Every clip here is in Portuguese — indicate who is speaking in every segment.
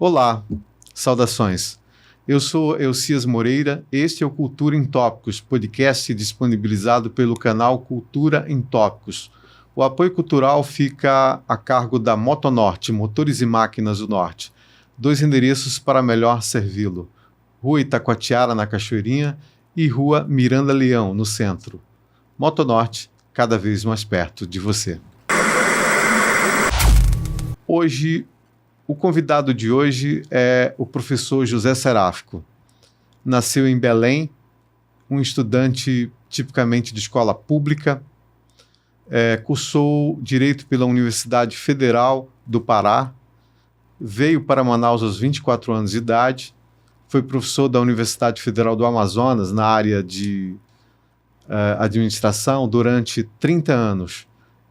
Speaker 1: Olá, saudações. Eu sou Elcias Moreira, este é o Cultura em Tópicos, podcast disponibilizado pelo canal Cultura em Tópicos. O apoio cultural fica a cargo da Motonorte, Motores e Máquinas do Norte. 2 endereços para melhor servi-lo: Rua Itacoatiara, na Cachoeirinha, e Rua Miranda Leão, no centro. Motonorte, cada vez mais perto de você. O convidado de hoje é o professor José Seráfico. Nasceu em Belém, um estudante tipicamente de escola pública, cursou Direito pela Universidade Federal do Pará, veio para Manaus aos 24 anos de idade, foi professor da Universidade Federal do Amazonas na área de administração durante 30 anos.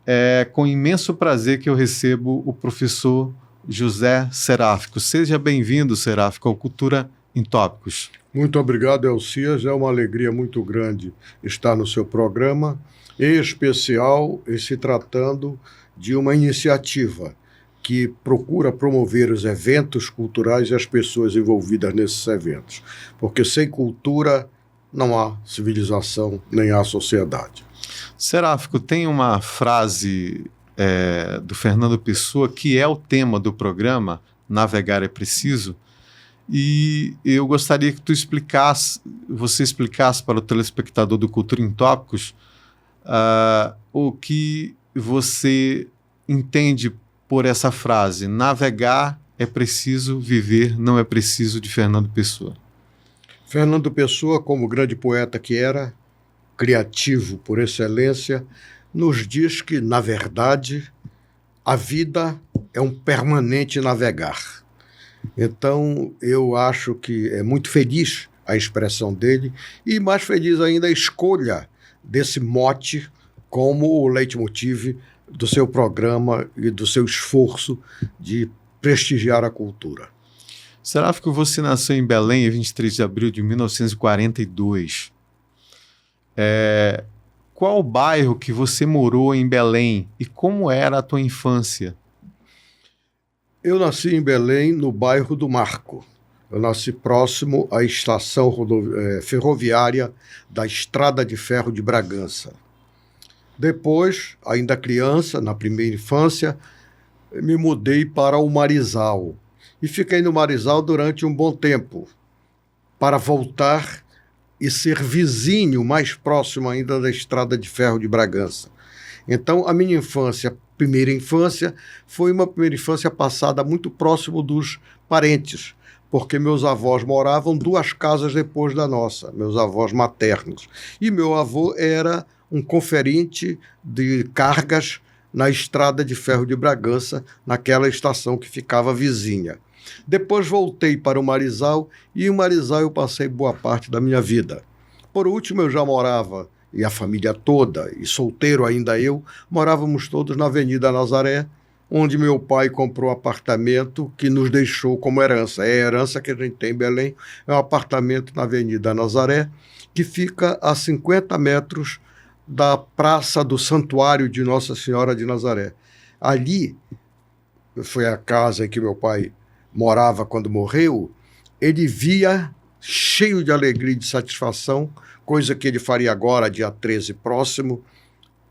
Speaker 1: É com imenso prazer que eu recebo o professor José Seráfico. Seja bem-vindo, Seráfico, ao Cultura em Tópicos.
Speaker 2: Muito obrigado, Elcias. É uma alegria muito grande estar no seu programa, em especial em se tratando de uma iniciativa que procura promover os eventos culturais e as pessoas envolvidas nesses eventos. Porque sem cultura não há civilização, nem há sociedade.
Speaker 1: Seráfico, tem uma frase do Fernando Pessoa, que é o tema do programa Navegar é Preciso, e eu gostaria que você explicasse para o telespectador do Cultura em Tópicos o que você entende por essa frase: navegar é preciso, viver não é preciso, de Fernando Pessoa.
Speaker 2: Fernando Pessoa, como grande poeta que era, criativo por excelência, nos diz que, na verdade, a vida é um permanente navegar. Então, eu acho que é muito feliz a expressão dele e mais feliz ainda a escolha desse mote como o leitmotiv do seu programa e do seu esforço de prestigiar a cultura.
Speaker 1: Seráfico, você nasceu em Belém em 23 de abril de 1942. Qual o bairro que você morou em Belém e como era a tua infância?
Speaker 2: Eu nasci em Belém, no bairro do Marco. Eu nasci próximo à estação ferroviária da Estrada de Ferro de Bragança. Depois, ainda criança, na primeira infância, me mudei para o Marizal. E fiquei no Marizal durante um bom tempo, para voltar e ser vizinho, mais próximo ainda da Estrada de Ferro de Bragança. Então, a minha infância, primeira infância, foi uma primeira infância passada muito próximo dos parentes, porque meus avós moravam 2 casas depois da nossa, meus avós maternos. E meu avô era um conferinte de cargas na Estrada de Ferro de Bragança, naquela estação que ficava vizinha. Depois voltei para o Marizal e em Marizal eu passei boa parte da minha vida. Por último, eu já morava, e a família toda, e solteiro ainda eu, morávamos todos na Avenida Nazaré, onde meu pai comprou um apartamento que nos deixou como herança. É a herança que a gente tem em Belém, é um apartamento na Avenida Nazaré, que fica a 50 metros da Praça do Santuário de Nossa Senhora de Nazaré. Ali foi a casa em que meu pai morava quando morreu. Ele via, cheio de alegria e de satisfação, coisa que ele faria agora, dia 13 próximo,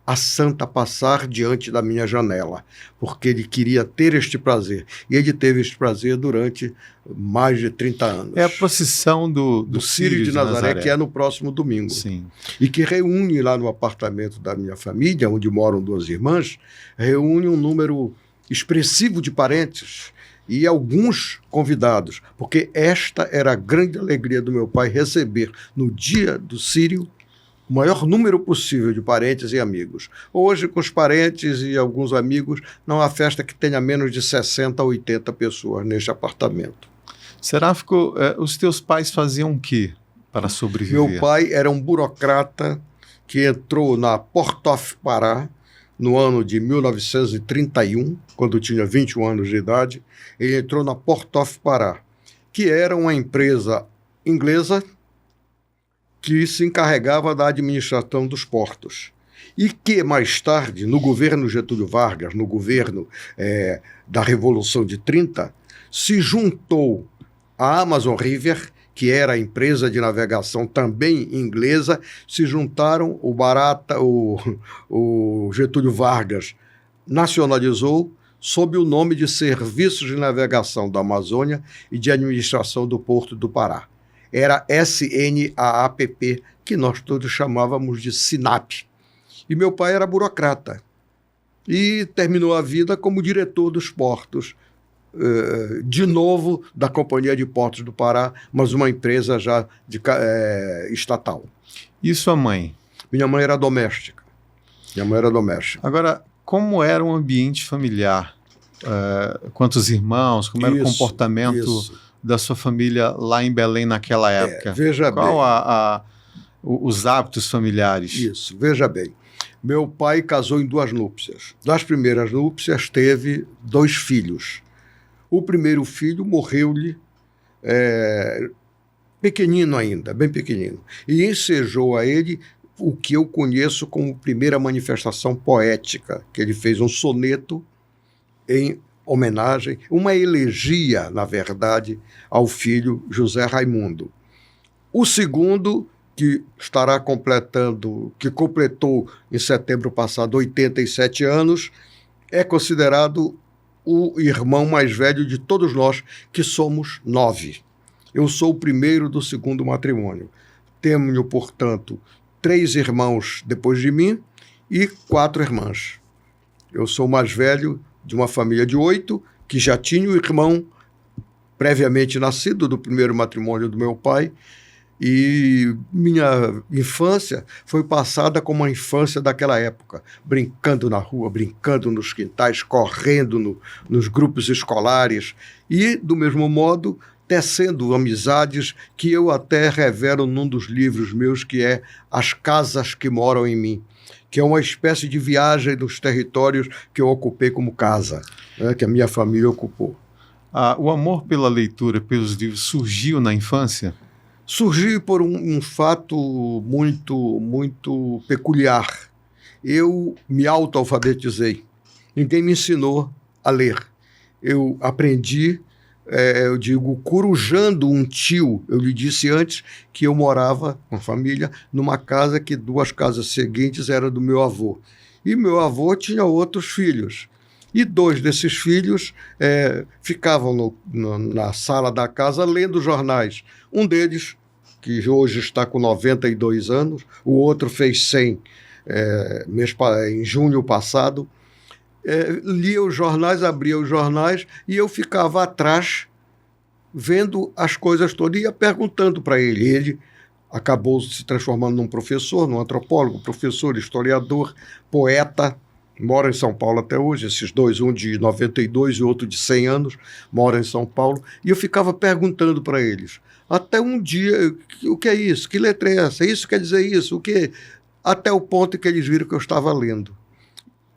Speaker 2: a santa passar diante da minha janela, porque ele queria ter este prazer. E ele teve este prazer durante mais de 30 anos.
Speaker 1: É a procissão do Círio de Nazaré,
Speaker 2: que é no próximo domingo.
Speaker 1: Sim.
Speaker 2: E que reúne lá no apartamento da minha família, onde moram 2 irmãs, reúne um número expressivo de parentes e alguns convidados, porque esta era a grande alegria do meu pai, receber no dia do Círio o maior número possível de parentes e amigos. Hoje, com os parentes e alguns amigos, não há festa que tenha menos de 60 a 80 pessoas neste apartamento.
Speaker 1: Seráfico, os teus pais faziam o quê para sobreviver?
Speaker 2: Meu pai era um burocrata que entrou na Portoff Pará no ano de 1931, quando tinha 21 anos de idade. Ele entrou na Portoff Pará, que era uma empresa inglesa que se encarregava da administração dos portos. e que mais tarde, no governo Getúlio Vargas, no governo da Revolução de 30, se juntou à Amazon River, que era a empresa de navegação também inglesa, se juntaram, o Getúlio Vargas nacionalizou sob o nome de Serviços de Navegação da Amazônia e de Administração do Porto do Pará. Era SNAAPP, que nós todos chamávamos de SINAP. E meu pai era burocrata e terminou a vida como diretor dos portos, de novo da Companhia de Portos do Pará, mas uma empresa já estatal.
Speaker 1: E sua mãe?
Speaker 2: Minha mãe era doméstica.
Speaker 1: Agora, como era o ambiente familiar? Quantos irmãos? Como era o comportamento da sua família lá em Belém naquela época?
Speaker 2: Veja bem.
Speaker 1: Qual os hábitos familiares?
Speaker 2: Isso, veja bem. Meu pai casou em 2 núpcias. Das primeiras núpcias teve 2 filhos. O primeiro filho morreu-lhe pequenino ainda, bem pequenino, e ensejou a ele o que eu conheço como primeira manifestação poética, que ele fez um soneto em homenagem, uma elegia, na verdade, ao filho José Raimundo. O segundo, que completou em setembro passado 87 anos, é considerado o irmão mais velho de todos nós, que somos 9. Eu sou o primeiro do segundo matrimônio. Tenho, portanto, 3 irmãos depois de mim e 4 irmãs. Eu sou o mais velho de uma família de 8, que já tinha um irmão previamente nascido do primeiro matrimônio do meu pai, e minha infância foi passada como a infância daquela época, brincando na rua, brincando nos quintais, correndo nos grupos escolares e, do mesmo modo, tecendo amizades que eu até revelo num dos livros meus, que é As Casas que Moram em Mim, que é uma espécie de viagem dos territórios que eu ocupei como casa, que a minha família ocupou.
Speaker 1: O amor pela leitura, pelos livros, surgiu na infância?
Speaker 2: Surgiu por um fato muito peculiar. Eu me autoalfabetizei. Ninguém me ensinou a ler. Eu aprendi, corujando um tio. Eu lhe disse antes que eu morava com a família numa casa que 2 casas seguintes eram do meu avô. E meu avô tinha outros filhos. E 2 desses filhos ficavam na sala da casa lendo jornais. Um deles, que hoje está com 92 anos, o outro fez 100 em junho passado, lia os jornais, abria os jornais, e eu ficava atrás vendo as coisas todas e ia perguntando para ele. Ele acabou se transformando num professor, num antropólogo, professor, historiador, poeta, mora em São Paulo até hoje, esses 2, um de 92 e outro de 100 anos, mora em São Paulo, e eu ficava perguntando para eles. Até um dia, o que é isso? Que letra é essa? Isso quer dizer isso? O quê? Até o ponto que eles viram que eu estava lendo.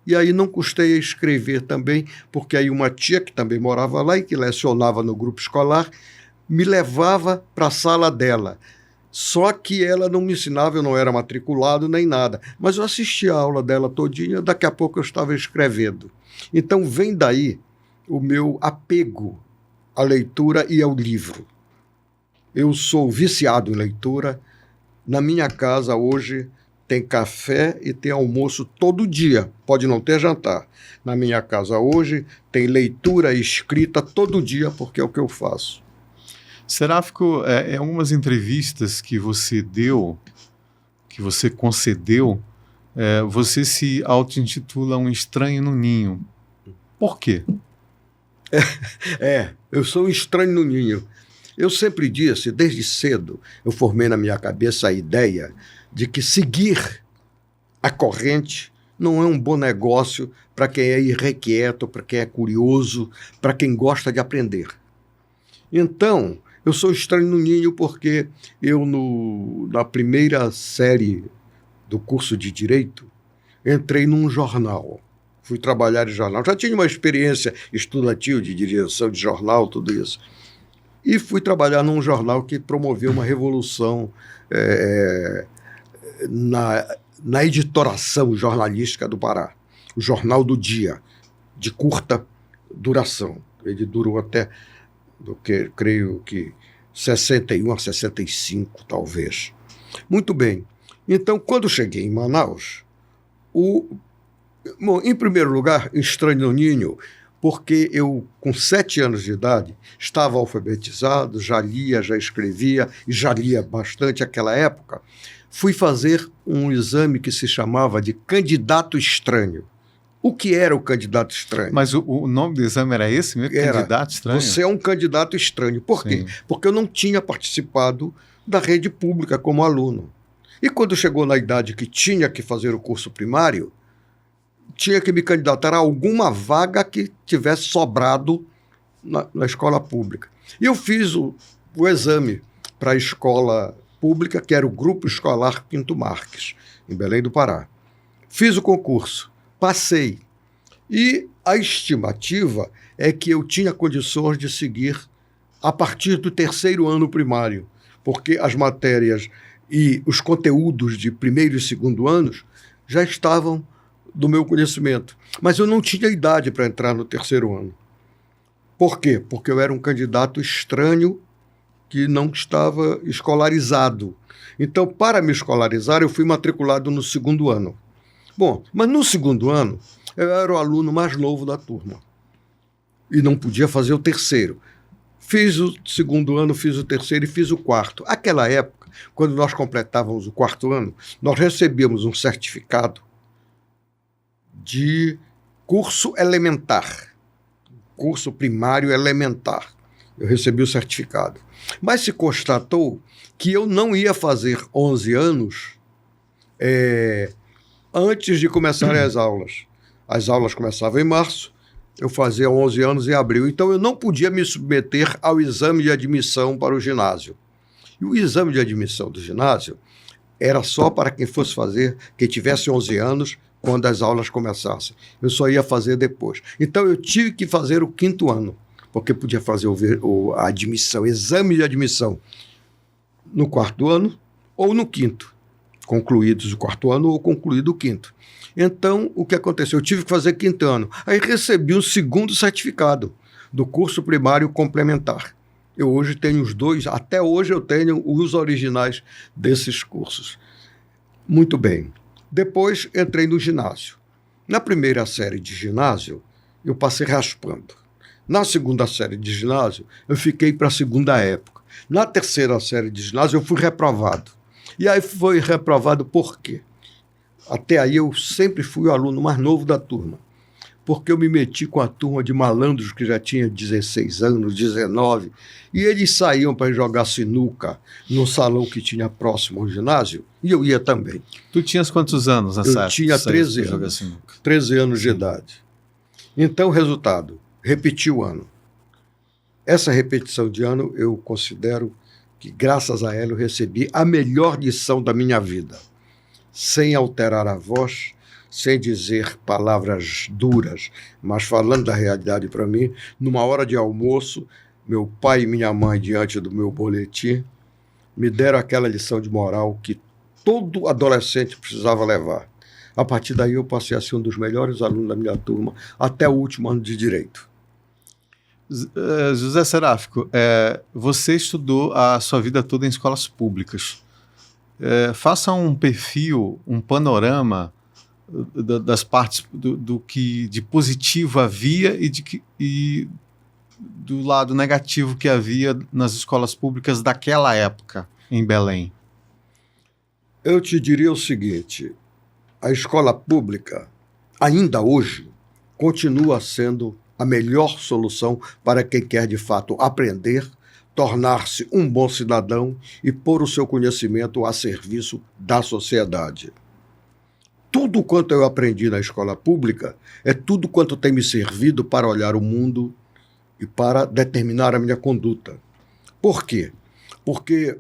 Speaker 2: E aí não custei a escrever também, porque aí uma tia que também morava lá e que lecionava no grupo escolar, me levava para a sala dela. Só que ela não me ensinava, eu não era matriculado nem nada. Mas eu assistia a aula dela todinha, daqui a pouco eu estava escrevendo. Então vem daí o meu apego à leitura e ao livro. Eu sou viciado em leitura. Na minha casa hoje tem café e tem almoço todo dia. Pode não ter jantar. Na minha casa hoje tem leitura e escrita todo dia, porque é o que eu faço.
Speaker 1: Seráfico, em algumas entrevistas que você deu, que você concedeu, você se auto-intitula um estranho no ninho. Por quê?
Speaker 2: Eu sou um estranho no ninho. Eu sempre disse, desde cedo, eu formei na minha cabeça a ideia de que seguir a corrente não é um bom negócio para quem é irrequieto, para quem é curioso, para quem gosta de aprender. Então, eu sou estranho no ninho porque eu, na primeira série do curso de Direito, entrei num jornal. Fui trabalhar em jornal. Já tinha uma experiência estudantil de direção de jornal, tudo isso. E fui trabalhar num jornal que promoveu uma revolução na editoração jornalística do Pará, o Jornal do Dia, de curta duração. Ele durou até, creio que, 61 a 65, talvez. Muito bem. Então, quando cheguei em Manaus, em primeiro lugar, estranho no ninho, porque eu, com 7 anos de idade, estava alfabetizado, já lia, já escrevia, e já lia bastante naquela época. Fui fazer um exame que se chamava de candidato estranho. O que era o candidato estranho?
Speaker 1: Mas o nome do exame era esse mesmo? Candidato estranho?
Speaker 2: Você é um candidato estranho. Por quê? Porque eu não tinha participado da rede pública como aluno. E quando chegou na idade que tinha que fazer o curso primário, tinha que me candidatar a alguma vaga que tivesse sobrado na escola pública. E eu fiz o exame para a escola pública, que era o Grupo Escolar Pinto Marques, em Belém do Pará. Fiz o concurso, passei. E a estimativa é que eu tinha condições de seguir a partir do 3º ano primário, porque as matérias e os conteúdos de 1º e 2º anos já estavam do meu conhecimento. Mas eu não tinha idade para entrar no 3º ano. Por quê? Porque eu era um candidato estranho que não estava escolarizado. Então, para me escolarizar, eu fui matriculado no 2º ano. Bom, mas no 2º ano, eu era o aluno mais novo da turma. E não podia fazer o 3º. Fiz o 2º ano, fiz o 3º e fiz o 4º. Aquela época, quando nós completávamos o 4º ano, nós recebíamos um certificado de curso elementar, curso primário elementar. Eu recebi o certificado. Mas se constatou que eu não ia fazer 11 anos antes de começarem as aulas. As aulas começavam em março, eu fazia 11 anos em abril. Então eu não podia me submeter ao exame de admissão para o ginásio. E o exame de admissão do ginásio era só para quem fosse fazer, quem tivesse 11 anos, quando as aulas começassem. Eu só ia fazer depois. Então eu tive que fazer o 5º ano, porque podia fazer a admissão, exame de admissão no 4º ano ou no 5º, concluídos o 4º ano ou concluído o 5º. Então, o que aconteceu? Eu tive que fazer 5º ano. Aí recebi um 2º certificado do curso primário complementar. Eu hoje tenho os dois, até hoje eu tenho os originais desses cursos. Muito bem. Depois entrei no ginásio. Na primeira série de ginásio, eu passei raspando. Na segunda série de ginásio, eu fiquei para a segunda época. Na terceira série de ginásio, eu fui reprovado. E aí foi reprovado por quê? Até aí eu sempre fui o aluno mais novo da turma, porque eu me meti com a turma de malandros que já tinha 16 anos, 19, e eles saíam para jogar sinuca no salão que tinha próximo ao ginásio, e eu ia também.
Speaker 1: Tu tinhas quantos anos nessa época?
Speaker 2: Eu tinha 13 anos, 13 anos de idade. Então, resultado, repeti o ano. Essa repetição de ano eu considero que, graças a ela, eu recebi a melhor lição da minha vida. Sem alterar a voz, sem dizer palavras duras, mas falando da realidade para mim, numa hora de almoço, meu pai e minha mãe, diante do meu boletim, me deram aquela lição de moral que todo adolescente precisava levar. A partir daí eu passei a ser um dos melhores alunos da minha turma, até o último ano de Direito.
Speaker 1: José Seráfico, você estudou a sua vida toda em escolas públicas. Faça um perfil, um panorama das partes do que de positivo havia e do lado negativo que havia nas escolas públicas daquela época em Belém.
Speaker 2: Eu te diria o seguinte: a escola pública, ainda hoje, continua sendo a melhor solução para quem quer de fato aprender, tornar-se um bom cidadão e pôr o seu conhecimento a serviço da sociedade. Tudo quanto eu aprendi na escola pública é tudo quanto tem me servido para olhar o mundo e para determinar a minha conduta. Por quê? Porque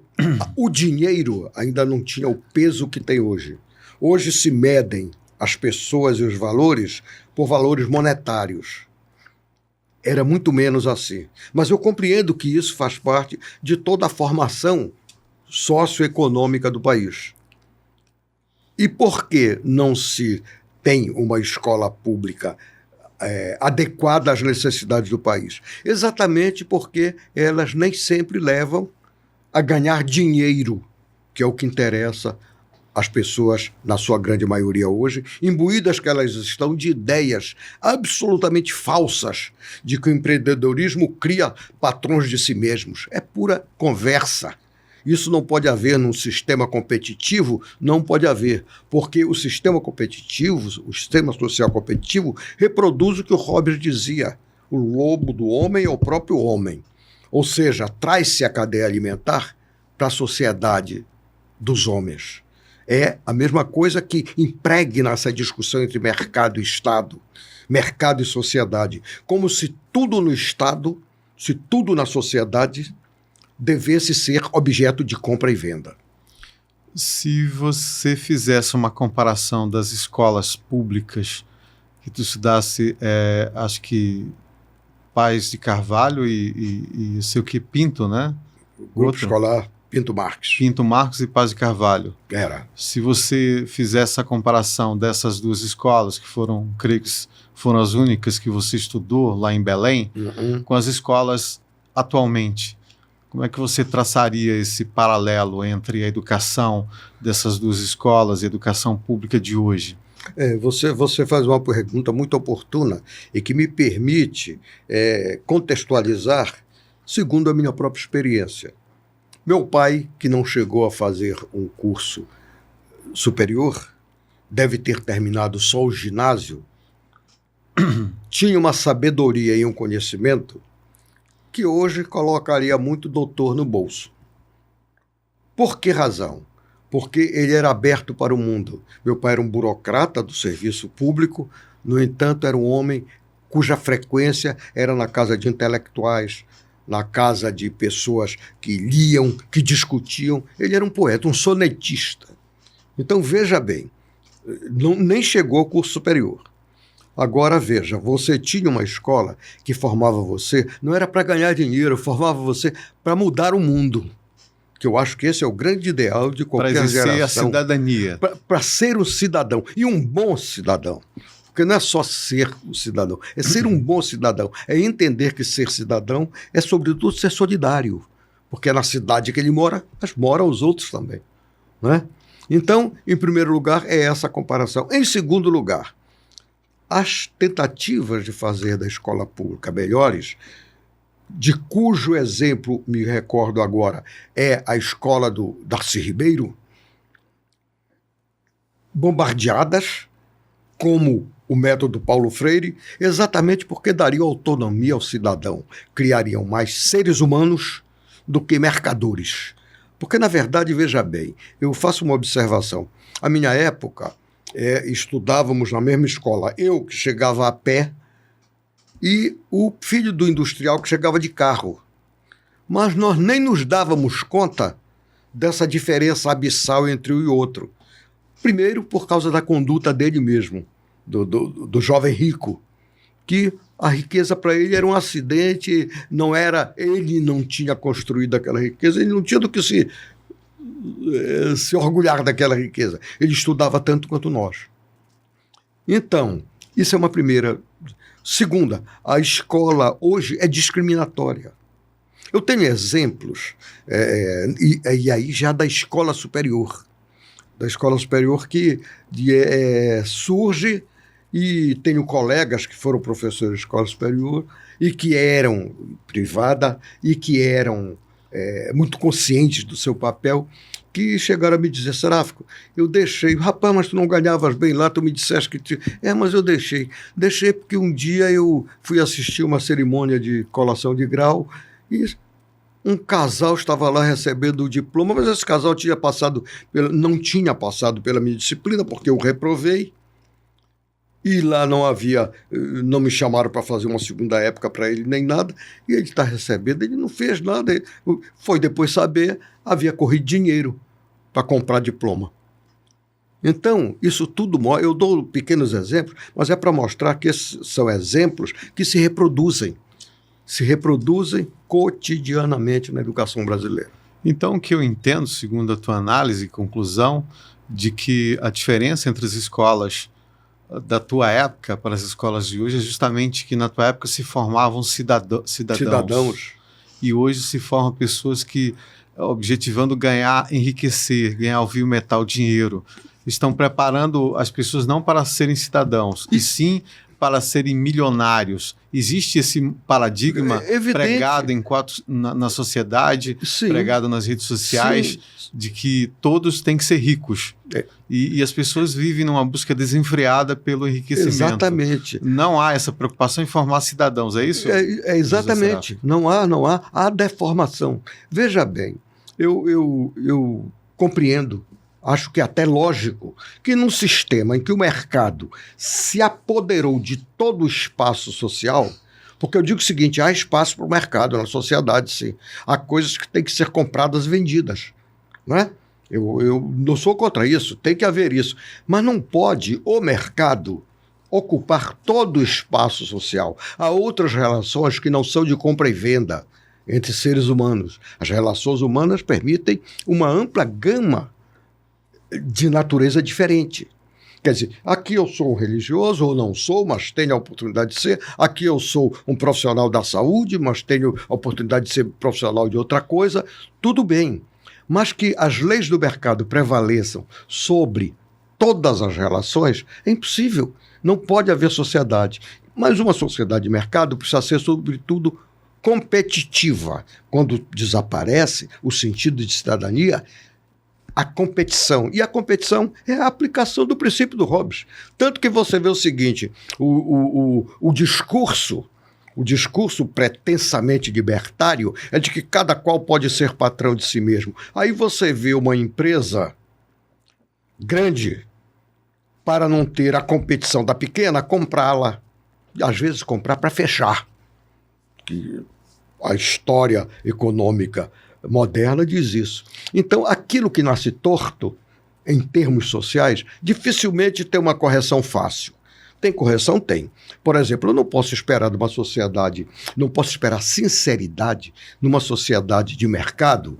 Speaker 2: o dinheiro ainda não tinha o peso que tem hoje. Hoje se medem as pessoas e os valores por valores monetários. Era muito menos assim. Mas eu compreendo que isso faz parte de toda a formação socioeconômica do país. E por que não se tem uma escola pública adequada às necessidades do país? Exatamente porque elas nem sempre levam a ganhar dinheiro, que é o que interessa às pessoas, na sua grande maioria hoje, imbuídas que elas estão de ideias absolutamente falsas de que o empreendedorismo cria patrões de si mesmos. É pura conversa. Isso não pode haver num sistema competitivo, não pode haver, porque o sistema competitivo, o sistema social competitivo, reproduz o que o Hobbes dizia: o lobo do homem é o próprio homem. Ou seja, traz-se a cadeia alimentar para a sociedade dos homens. É a mesma coisa que impregna essa discussão entre mercado e Estado, mercado e sociedade, como se tudo no Estado, se tudo na sociedade devesse ser objeto de compra e venda.
Speaker 1: Se você fizesse uma comparação das escolas públicas que tu estudasse, acho que Paz de Carvalho e sei o que, Pinto, né?
Speaker 2: Grupo escolar Pinto Marques.
Speaker 1: Pinto Marques e Paz de Carvalho.
Speaker 2: Era.
Speaker 1: Se você fizesse a comparação dessas duas escolas, que foram, creio que foram as únicas que você estudou lá em Belém, com as escolas atualmente, como é que você traçaria esse paralelo entre a educação dessas duas escolas e a educação pública de hoje?
Speaker 2: Você faz uma pergunta muito oportuna e que me permite contextualizar segundo a minha própria experiência. Meu pai, que não chegou a fazer um curso superior, deve ter terminado só o ginásio, tinha uma sabedoria e um conhecimento que hoje colocaria muito doutor no bolso. Por que razão? Porque ele era aberto para o mundo. Meu pai era um burocrata do serviço público, no entanto, era um homem cuja frequência era na casa de intelectuais, na casa de pessoas que liam, que discutiam. Ele era um poeta, um sonetista. Então, veja bem, nem chegou ao curso superior. Agora, veja, você tinha uma escola que formava você, não era para ganhar dinheiro, formava você para mudar o mundo. Que eu acho que esse é o grande ideal de qualquer geração.
Speaker 1: Para exercer a cidadania.
Speaker 2: Para ser um cidadão, e um bom cidadão. Porque não é só ser um cidadão, é ser um bom cidadão. É entender que ser cidadão é, sobretudo, ser solidário. Porque é na cidade que ele mora, mas moram os outros também. Não é? Então, em primeiro lugar, é essa comparação. Em segundo lugar, as tentativas de fazer da escola pública melhores, de cujo exemplo me recordo agora é a escola do Darcy Ribeiro, bombardeadas, como o método Paulo Freire, exatamente porque daria autonomia ao cidadão, criariam mais seres humanos do que mercadores. Porque, na verdade, veja bem, eu faço uma observação. A minha época, estudávamos na mesma escola, eu que chegava a pé e o filho do industrial que chegava de carro. Mas nós nem nos dávamos conta dessa diferença abissal entre um e outro. Primeiro, por causa da conduta dele mesmo, do jovem rico, que a riqueza para ele era um acidente, ele não tinha construído aquela riqueza, ele não tinha do que se orgulhar daquela riqueza. Ele estudava tanto quanto nós. Então, isso é uma primeira. Segunda, a escola hoje é discriminatória. Eu tenho exemplos, e aí já da escola superior. Da escola superior que surge, e tenho colegas que foram professores de escola superior e que eram privada e que eram muito conscientes do seu papel, que chegaram a me dizer: Seráfico, eu deixei. Rapaz, mas tu não ganhavas bem lá, tu me disseste que... mas eu deixei. Deixei porque um dia eu fui assistir uma cerimônia de colação de grau e um casal estava lá recebendo o diploma, mas esse casal não tinha passado pela minha disciplina, porque eu reprovei. E lá não me chamaram para fazer uma segunda época para ele, nem nada, e ele está recebendo, ele não fez nada. Foi depois saber, havia corrido dinheiro para comprar diploma. Então, isso tudo, eu dou pequenos exemplos, mas é para mostrar que esses são exemplos que se reproduzem cotidianamente na educação brasileira.
Speaker 1: Então, o que eu entendo, segundo a tua análise e conclusão, de que a diferença entre as escolas da tua época para as escolas de hoje é justamente que na tua época se formavam cidadãos. E hoje se formam pessoas que, objetivando ganhar, enriquecer, ganhar o vil metal, dinheiro, estão preparando as pessoas não para serem cidadãos, e sim para serem milionários. Existe esse paradigma pregado na sociedade, sim, pregado nas redes sociais, sim, de que todos têm que ser ricos. E as pessoas vivem numa busca desenfreada pelo enriquecimento.
Speaker 2: Exatamente.
Speaker 1: Não há essa preocupação em formar cidadãos, é isso?
Speaker 2: Exatamente. Não há. Há deformação. Veja bem, eu compreendo, acho que é até lógico, que num sistema em que o mercado se apoderou de todo o espaço social, porque eu digo o seguinte, há espaço para o mercado na sociedade, sim. Há coisas que têm que ser compradas e vendidas, não é? Eu não sou contra isso, tem que haver isso. Mas não pode o mercado ocupar todo o espaço social. Há outras relações que não são de compra e venda entre seres humanos. As relações humanas permitem uma ampla gama de natureza diferente. Quer dizer, aqui eu sou um religioso ou não sou, mas tenho a oportunidade de ser. Aqui eu sou um profissional da saúde, mas tenho a oportunidade de ser profissional de outra coisa. Tudo bem. Mas que as leis do mercado prevaleçam sobre todas as relações é impossível. Não pode haver sociedade. Mas uma sociedade de mercado precisa ser, sobretudo, competitiva. Quando desaparece o sentido de cidadania, a competição. E a competição é a aplicação do princípio do Hobbes. Tanto que você vê o seguinte, o discurso pretensamente libertário é de que cada qual pode ser patrão de si mesmo. Aí você vê uma empresa grande, para não ter a competição da pequena, comprá-la. Às vezes comprar para fechar. Que a história econômica moderna diz isso. Então, aquilo que nasce torto, em termos sociais, dificilmente tem uma correção fácil. Tem correção? Tem. Por exemplo, eu não posso esperar de uma sociedade, não posso esperar sinceridade numa sociedade de mercado,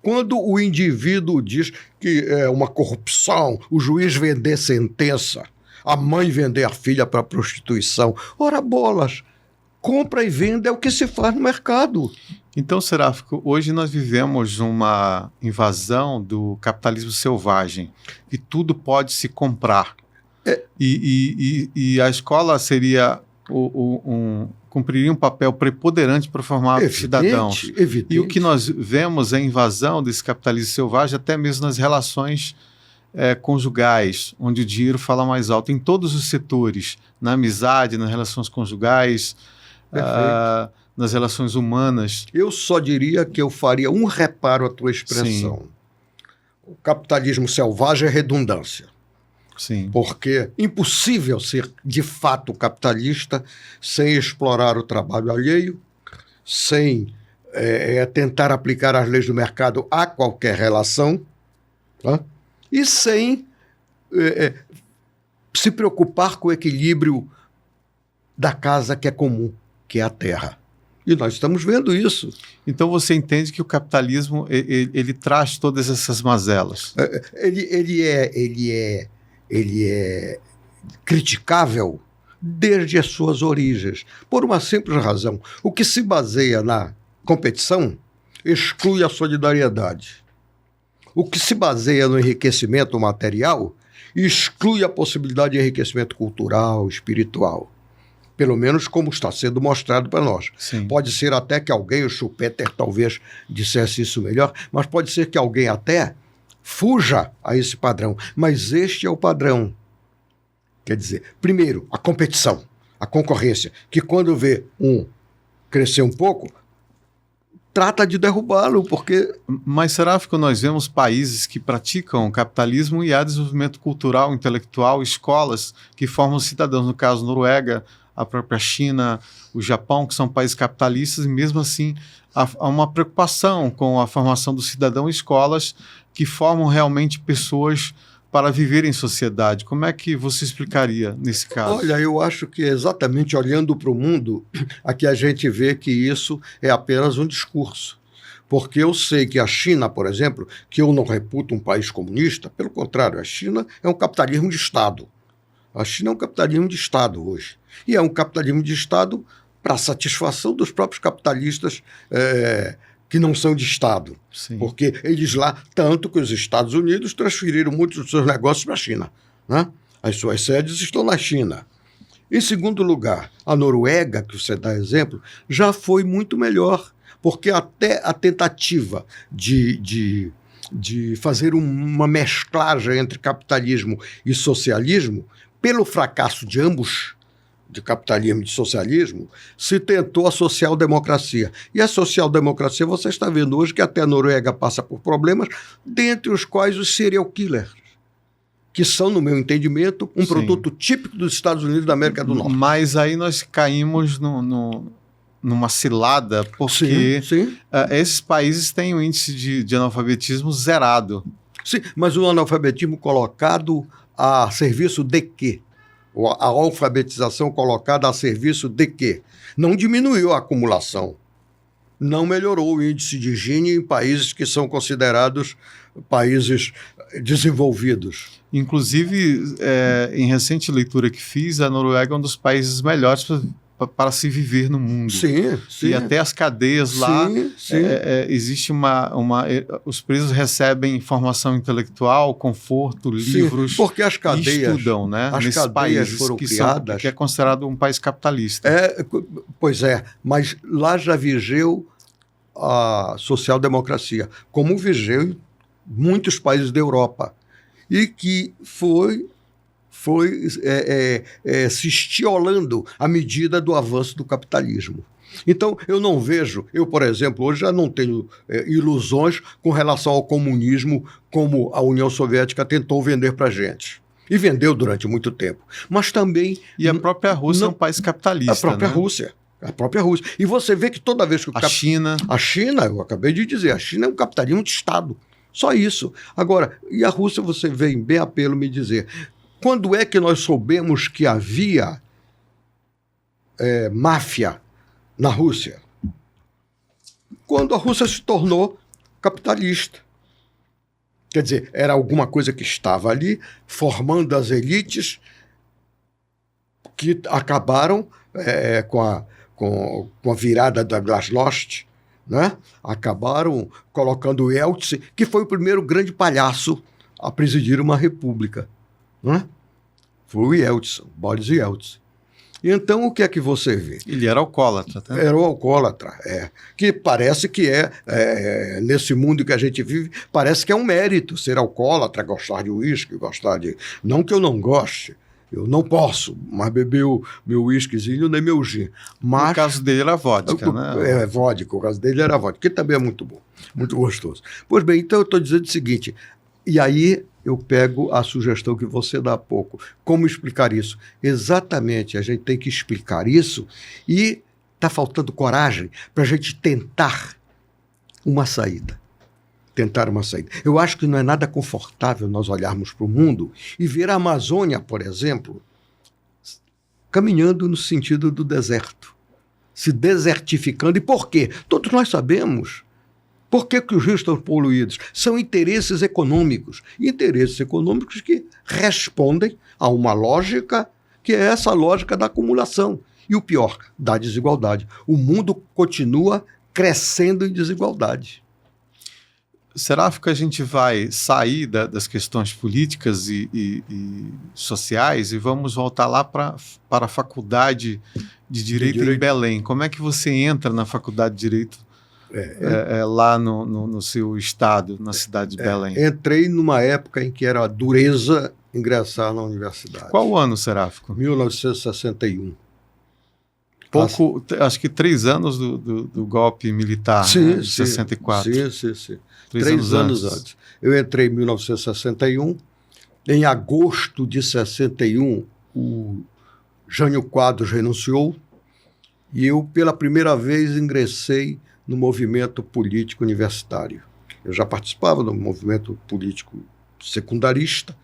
Speaker 2: quando o indivíduo diz que é uma corrupção, o juiz vender sentença, a mãe vender a filha para prostituição. Ora, bolas, compra e venda é o que se faz no mercado.
Speaker 1: Então, Seráfico, hoje nós vivemos uma invasão do capitalismo selvagem, que tudo pode se comprar. E a escola seria cumpriria um papel preponderante para formar cidadãos.
Speaker 2: Evidente.
Speaker 1: E o que nós vemos é a invasão desse capitalismo selvagem até mesmo nas relações conjugais, onde o dinheiro fala mais alto, em todos os setores, na amizade, nas relações conjugais, nas relações humanas.
Speaker 2: Eu só diria que eu faria um reparo à tua expressão. Sim. O capitalismo selvagem é redundância.
Speaker 1: Sim.
Speaker 2: Porque é impossível ser, de fato, capitalista sem explorar o trabalho alheio, sem tentar aplicar as leis do mercado a qualquer relação, tá? E sem se preocupar com o equilíbrio da casa que é comum, que é a terra. E nós estamos vendo isso.
Speaker 1: Então você entende que o capitalismo ele traz todas essas mazelas?
Speaker 2: Ele é criticável desde as suas origens, por uma simples razão. O que se baseia na competição exclui a solidariedade. O que se baseia no enriquecimento material exclui a possibilidade de enriquecimento cultural, espiritual. Pelo menos como está sendo mostrado para nós.
Speaker 1: Sim.
Speaker 2: Pode ser até que alguém, o Schumpeter talvez dissesse isso melhor, mas pode ser que alguém até fuja a esse padrão. Mas este é o padrão. Quer dizer, primeiro, a competição, a concorrência, que quando vê um crescer um pouco, trata de derrubá-lo, porque...
Speaker 1: Mas, Seráfico, nós vemos países que praticam capitalismo e há desenvolvimento cultural, intelectual, escolas que formam cidadãos, no caso, Noruega, a própria China, o Japão, que são países capitalistas, e mesmo assim há uma preocupação com a formação do cidadão em escolas que formam realmente pessoas para viver em sociedade. Como é que você explicaria nesse caso?
Speaker 2: Olha, eu acho que exatamente olhando para o mundo, aqui a gente vê que isso é apenas um discurso. Porque eu sei que a China, por exemplo, que eu não reputo um país comunista, pelo contrário, a China é um capitalismo de Estado. A China é um capitalismo de Estado hoje. E é um capitalismo de Estado para satisfação dos próprios capitalistas que não são de Estado.
Speaker 1: Sim.
Speaker 2: Porque eles lá, tanto que os Estados Unidos transferiram muitos dos seus negócios para a China, né? As suas sedes estão na China. Em segundo lugar, a Noruega, que você dá exemplo, já foi muito melhor, porque até a tentativa de fazer uma mesclagem entre capitalismo e socialismo, pelo fracasso de ambos, de capitalismo e de socialismo, se tentou a social-democracia. E a social-democracia, você está vendo hoje que até a Noruega passa por problemas, dentre os quais os serial killers, que são, no meu entendimento, um produto típico dos Estados Unidos da América do Norte.
Speaker 1: Mas aí nós caímos numa cilada, porque esses países têm um índice de analfabetismo zerado.
Speaker 2: Sim, mas o analfabetismo colocado a serviço de quê? A alfabetização colocada a serviço de quê? Não diminuiu a acumulação, não melhorou o índice de Gini em países que são considerados países desenvolvidos.
Speaker 1: Inclusive, em recente leitura que fiz, a Noruega é um dos países melhores para se viver no mundo.
Speaker 2: Sim.
Speaker 1: E até as cadeias lá, existe os presos recebem formação intelectual, conforto, livros,
Speaker 2: porque as cadeias,
Speaker 1: estudam, né?
Speaker 2: As
Speaker 1: nesses
Speaker 2: cadeias
Speaker 1: países
Speaker 2: foram criadas...
Speaker 1: que é considerado um país capitalista.
Speaker 2: Pois é, mas lá já vigeu a social-democracia, como vigeu em muitos países da Europa, e que foi se estiolando à medida do avanço do capitalismo. Então, eu não vejo, por exemplo, hoje já não tenho ilusões com relação ao comunismo como a União Soviética tentou vender para a gente. E vendeu durante muito tempo. Mas também...
Speaker 1: E a própria Rússia é um país capitalista,
Speaker 2: A própria Rússia. E você vê que toda vez que
Speaker 1: China...
Speaker 2: A China, eu acabei de dizer, a China é um capitalismo de Estado. Só isso. Agora, e a Rússia, você vem bem a pelo me dizer... Quando é que nós soubemos que havia máfia na Rússia? Quando a Rússia se tornou capitalista. Quer dizer, era alguma coisa que estava ali, formando as elites que acabaram com a virada da Glasnost, né? Acabaram colocando o Yeltsin, que foi o primeiro grande palhaço a presidir uma república. Né? Foi o Yeltsin, Boris Yeltsin. E então, o que é que você vê?
Speaker 1: Ele era alcoólatra, tá?
Speaker 2: Era o alcoólatra, que parece que nesse mundo que a gente vive, parece que é um mérito ser alcoólatra, gostar de uísque, gostar de... Não que eu não goste, eu não posso mais beber o meu uísquezinho nem meu gin. Mas...
Speaker 1: O caso dele era vodka, né?
Speaker 2: Vodka, o caso dele era vodka, que também é muito bom, muito gostoso. Pois bem, então eu estou dizendo o seguinte, e aí... eu pego a sugestão que você dá há pouco. Como explicar isso? Exatamente, a gente tem que explicar isso e está faltando coragem para a gente tentar uma saída. Eu acho que não é nada confortável nós olharmos para o mundo e ver a Amazônia, por exemplo, caminhando no sentido do deserto, se desertificando. E por quê? Todos nós sabemos. Por que os rios estão poluídos? São interesses econômicos. Interesses econômicos que respondem a uma lógica que é essa lógica da acumulação. E o pior, da desigualdade. O mundo continua crescendo em desigualdade.
Speaker 1: Será que a gente vai sair das questões políticas e sociais e vamos voltar lá para a Faculdade de Direito em Belém? Como é que você entra na Faculdade de Direito lá no seu estado, na cidade de Belém?
Speaker 2: Entrei numa época em que era dureza ingressar na universidade.
Speaker 1: Qual ano, Seráfico?
Speaker 2: 1961.
Speaker 1: Acho que 3 anos do golpe militar, de 64.
Speaker 2: Sim. 3 anos antes. Eu entrei em 1961. Em agosto de 61, o Jânio Quadros renunciou e eu, pela primeira vez, ingressei no movimento político universitário. Eu já participava do movimento político secundarista,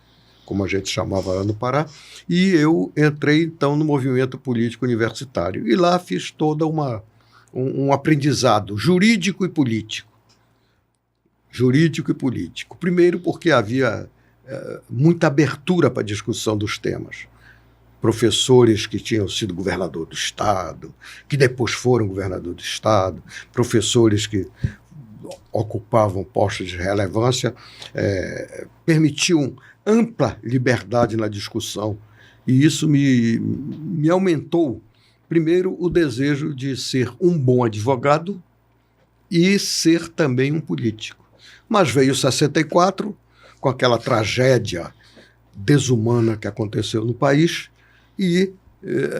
Speaker 2: como a gente chamava lá no Pará, e eu entrei, então, no movimento político universitário. E lá fiz todo um aprendizado jurídico e político. jurídico e político. Primeiro, porque havia muita abertura para a discussão dos temas. Professores que tinham sido governador do Estado, que depois foram governador do Estado, professores que ocupavam postos de relevância, permitiam ampla liberdade na discussão. E isso me aumentou, primeiro, o desejo de ser um bom advogado e ser também um político. Mas veio 64, com aquela tragédia desumana que aconteceu no país, e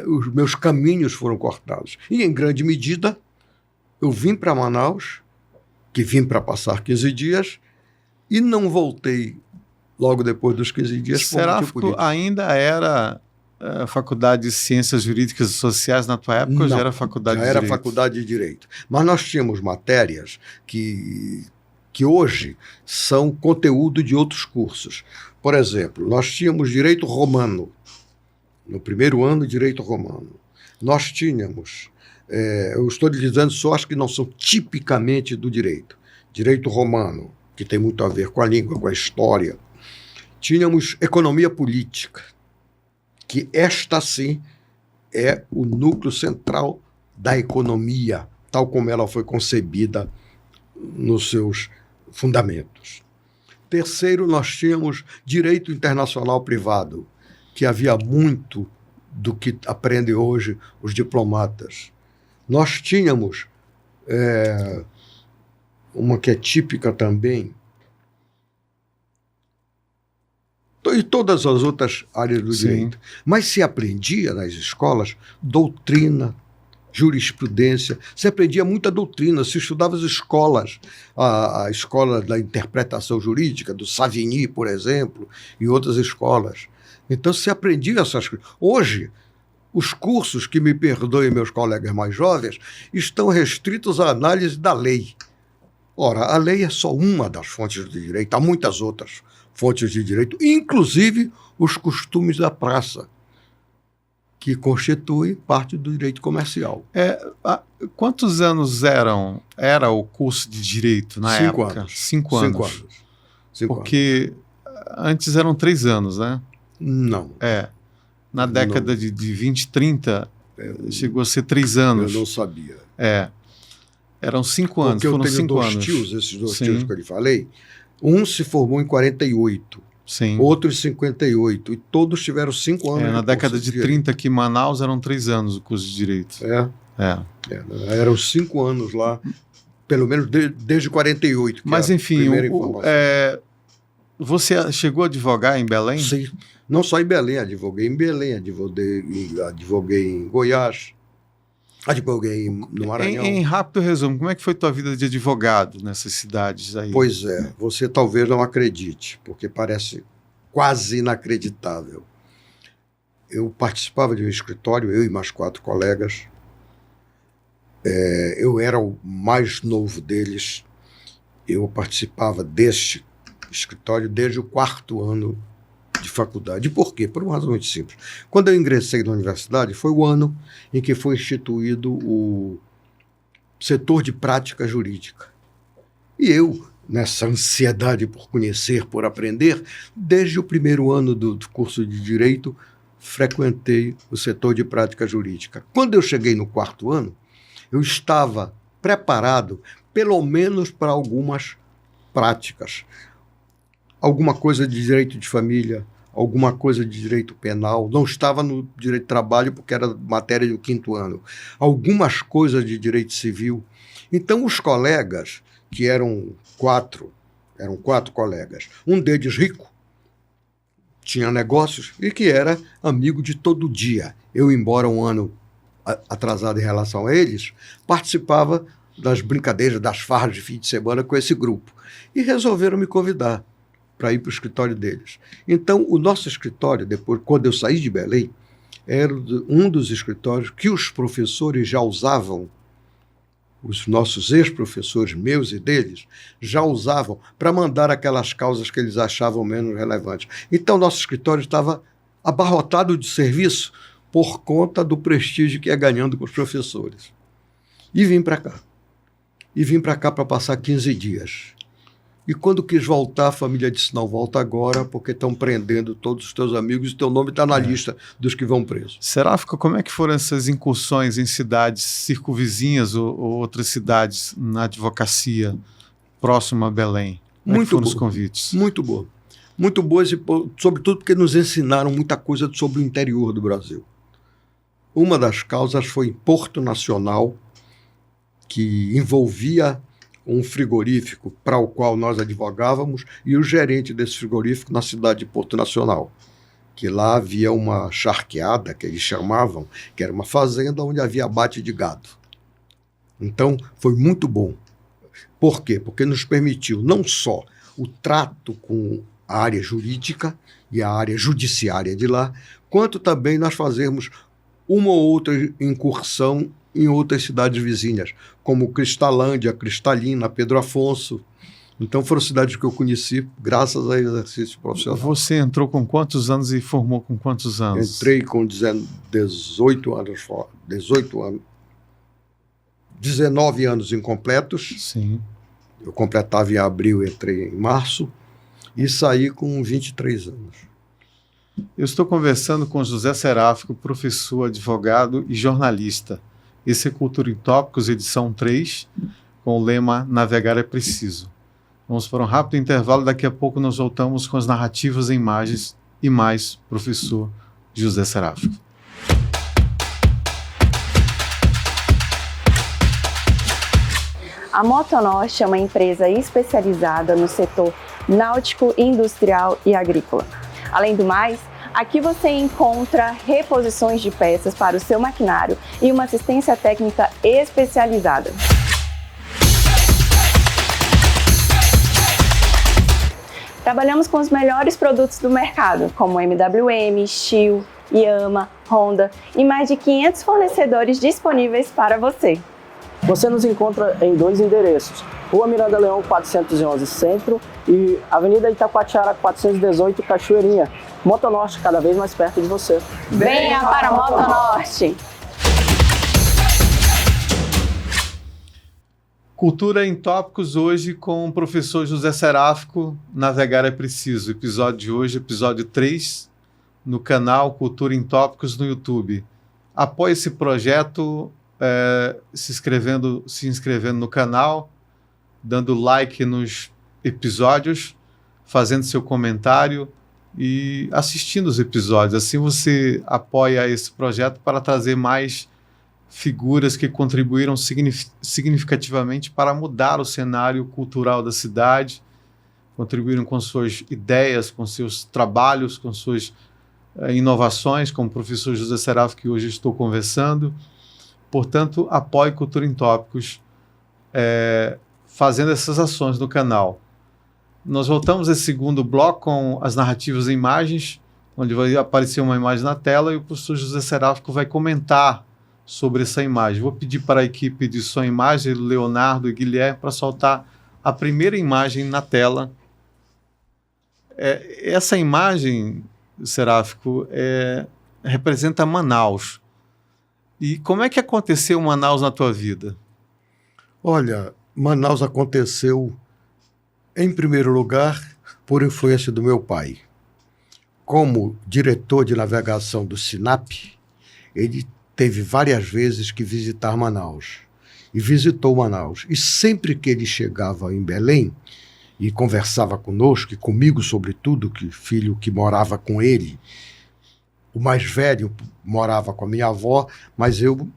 Speaker 2: os meus caminhos foram cortados. E, em grande medida, eu vim para Manaus, que vim para passar 15 dias, e não voltei logo depois dos 15 dias.
Speaker 1: Seráfico ainda era Faculdade de Ciências Jurídicas e Sociais na tua época? Não, ou já era Faculdade de Direito?
Speaker 2: Já era Faculdade de Direito. Mas nós tínhamos matérias que hoje são conteúdo de outros cursos. Por exemplo, nós tínhamos Direito Romano. No primeiro ano, Direito Romano. Nós tínhamos, eu estou lhe dizendo só as que não são tipicamente do direito. Direito Romano, que tem muito a ver com a língua, com a história. Tínhamos Economia Política, que esta sim é o núcleo central da economia, tal como ela foi concebida nos seus fundamentos. Terceiro, nós tínhamos Direito Internacional Privado, que havia muito do que aprendem hoje os diplomatas. Nós tínhamos uma que é típica também, e todas as outras áreas do direito. Mas se aprendia nas escolas doutrina, jurisprudência, se aprendia muita doutrina, se estudava as escolas, a escola da interpretação jurídica, do Savigny, por exemplo, e outras escolas. Então se aprendia essas coisas. Hoje, os cursos, que me perdoem meus colegas mais jovens, estão restritos à análise da lei. Ora, a lei é só uma das fontes de direito, há muitas outras fontes de direito, inclusive os costumes da praça, que constituem parte do direito comercial.
Speaker 1: Quantos anos era o curso de Direito na época? 5 anos. 5 anos. Porque antes eram 3 anos, né?
Speaker 2: Não.
Speaker 1: Na década de 20, 30, chegou a ser 3 anos.
Speaker 2: Eu não sabia.
Speaker 1: Eram 5 anos,
Speaker 2: porque
Speaker 1: foram 5 anos.
Speaker 2: Esses dois tios que eu lhe falei, um se formou em 48, outro em 58, e todos tiveram 5 anos.
Speaker 1: Na década de 30, aqui em Manaus, eram 3 anos o curso de Direito.
Speaker 2: Eram 5 anos lá, pelo menos desde 48.
Speaker 1: Mas, enfim, você chegou a advogar em Belém?
Speaker 2: Sim, não só em Belém, advoguei em Belém, advoguei em Goiás, advoguei no Maranhão.
Speaker 1: Em rápido resumo, como é que foi tua vida de advogado nessas cidades aí?
Speaker 2: Pois é, você talvez não acredite, porque parece quase inacreditável. Eu participava de um escritório, eu e mais 4 colegas. Eu era o mais novo deles. Eu participava deste escritório desde o 4º ano de faculdade. Por quê? Por uma razão muito simples. Quando eu ingressei na universidade, foi o ano em que foi instituído o setor de prática jurídica. E eu, nessa ansiedade por conhecer, por aprender, desde o primeiro ano do curso de Direito, frequentei o setor de prática jurídica. Quando eu cheguei no 4º ano, eu estava preparado, pelo menos para algumas práticas. Alguma coisa de direito de família, alguma coisa de direito penal. Não estava no direito de trabalho porque era matéria do 5º ano. Algumas coisas de direito civil. Então, os colegas, que eram 4 colegas, um deles rico, tinha negócios e que era amigo de todo dia. Eu, embora um ano atrasado em relação a eles, participava das brincadeiras, das farras de fim de semana com esse grupo. E resolveram me convidar para ir para o escritório deles. Então, o nosso escritório, depois, quando eu saí de Belém, era um dos escritórios que os professores já usavam, os nossos ex-professores, meus e deles, já usavam para mandar aquelas causas que eles achavam menos relevantes. Então, nosso escritório estava abarrotado de serviço por conta do prestígio que ia ganhando com os professores. E vim para cá. E vim para cá para passar 15 dias. E quando quis voltar, a família disse, não, volta agora, porque estão prendendo todos os teus amigos e teu nome está na lista dos que vão presos.
Speaker 1: Seráfico, como é que foram essas incursões em cidades circunvizinhas ou outras cidades na advocacia próxima a Belém? Como é que foram os convites?
Speaker 2: Muito boa. Muito boas, e sobretudo porque nos ensinaram muita coisa sobre o interior do Brasil. Uma das causas foi em Porto Nacional, que envolvia um frigorífico para o qual nós advogávamos e o gerente desse frigorífico na cidade de Porto Nacional, que lá havia uma charqueada, que eles chamavam, que era uma fazenda onde havia abate de gado. Então, foi muito bom. Por quê? Porque nos permitiu não só o trato com a área jurídica e a área judiciária de lá, quanto também nós fazermos uma ou outra incursão em outras cidades vizinhas, como Cristalândia, Cristalina, Pedro Afonso. Então foram cidades que eu conheci graças ao exercício profissional.
Speaker 1: Você entrou com quantos anos e formou com quantos anos?
Speaker 2: Entrei com 18 anos, 19 anos incompletos.
Speaker 1: Sim.
Speaker 2: Eu completava em abril, entrei em março e saí com 23 anos.
Speaker 1: Eu estou conversando com José Seráfico, professor, advogado e jornalista. Esse é Cultura em Tópicos, edição 3, com o lema Navegar é Preciso. Vamos para um rápido intervalo, daqui a pouco nós voltamos com as narrativas em imagens e mais, professor José Seráfico.
Speaker 3: A Motonorte é uma empresa especializada no setor náutico, industrial e agrícola. Além do mais, aqui você encontra reposições de peças para o seu maquinário e uma assistência técnica especializada. Trabalhamos com os melhores produtos do mercado, como MWM, Stihl, Yamaha, Honda e mais de 500 fornecedores disponíveis para você.
Speaker 4: Você nos encontra em 2 endereços, Rua Miranda Leão 411 Centro e Avenida Itacoatiara 418 Cachoeirinha. Motonorte, cada vez mais perto de você.
Speaker 3: Venha para a Motonorte!
Speaker 1: Cultura em Tópicos hoje com o professor José Seráfico, Navegar é Preciso. Episódio de hoje, episódio 3, no canal Cultura em Tópicos no YouTube. Apoie esse projeto se inscrevendo no canal, dando like nos episódios, fazendo seu comentário e assistindo os episódios. Assim você apoia esse projeto para trazer mais figuras que contribuíram significativamente para mudar o cenário cultural da cidade, contribuíram com suas ideias, com seus trabalhos, com suas inovações, como o professor José Seráfico, que hoje estou conversando. Portanto, apoie Cultura em Tópicos, fazendo essas ações no canal. Nós voltamos a esse segundo bloco com as narrativas em imagens, onde vai aparecer uma imagem na tela e o professor José Seráfico vai comentar sobre essa imagem. Vou pedir para a equipe de som e imagem, Leonardo e Guilherme, para soltar a primeira imagem na tela. Essa imagem, Seráfico, representa Manaus. E como é que aconteceu Manaus na tua vida?
Speaker 2: Olha, Manaus aconteceu, em primeiro lugar, por influência do meu pai. Como diretor de navegação do SINAP, ele teve várias vezes que visitar Manaus. E visitou Manaus. E sempre que ele chegava em Belém e conversava conosco, e comigo sobretudo, que filho que morava com ele, o mais velho morava com a minha avó, mas eu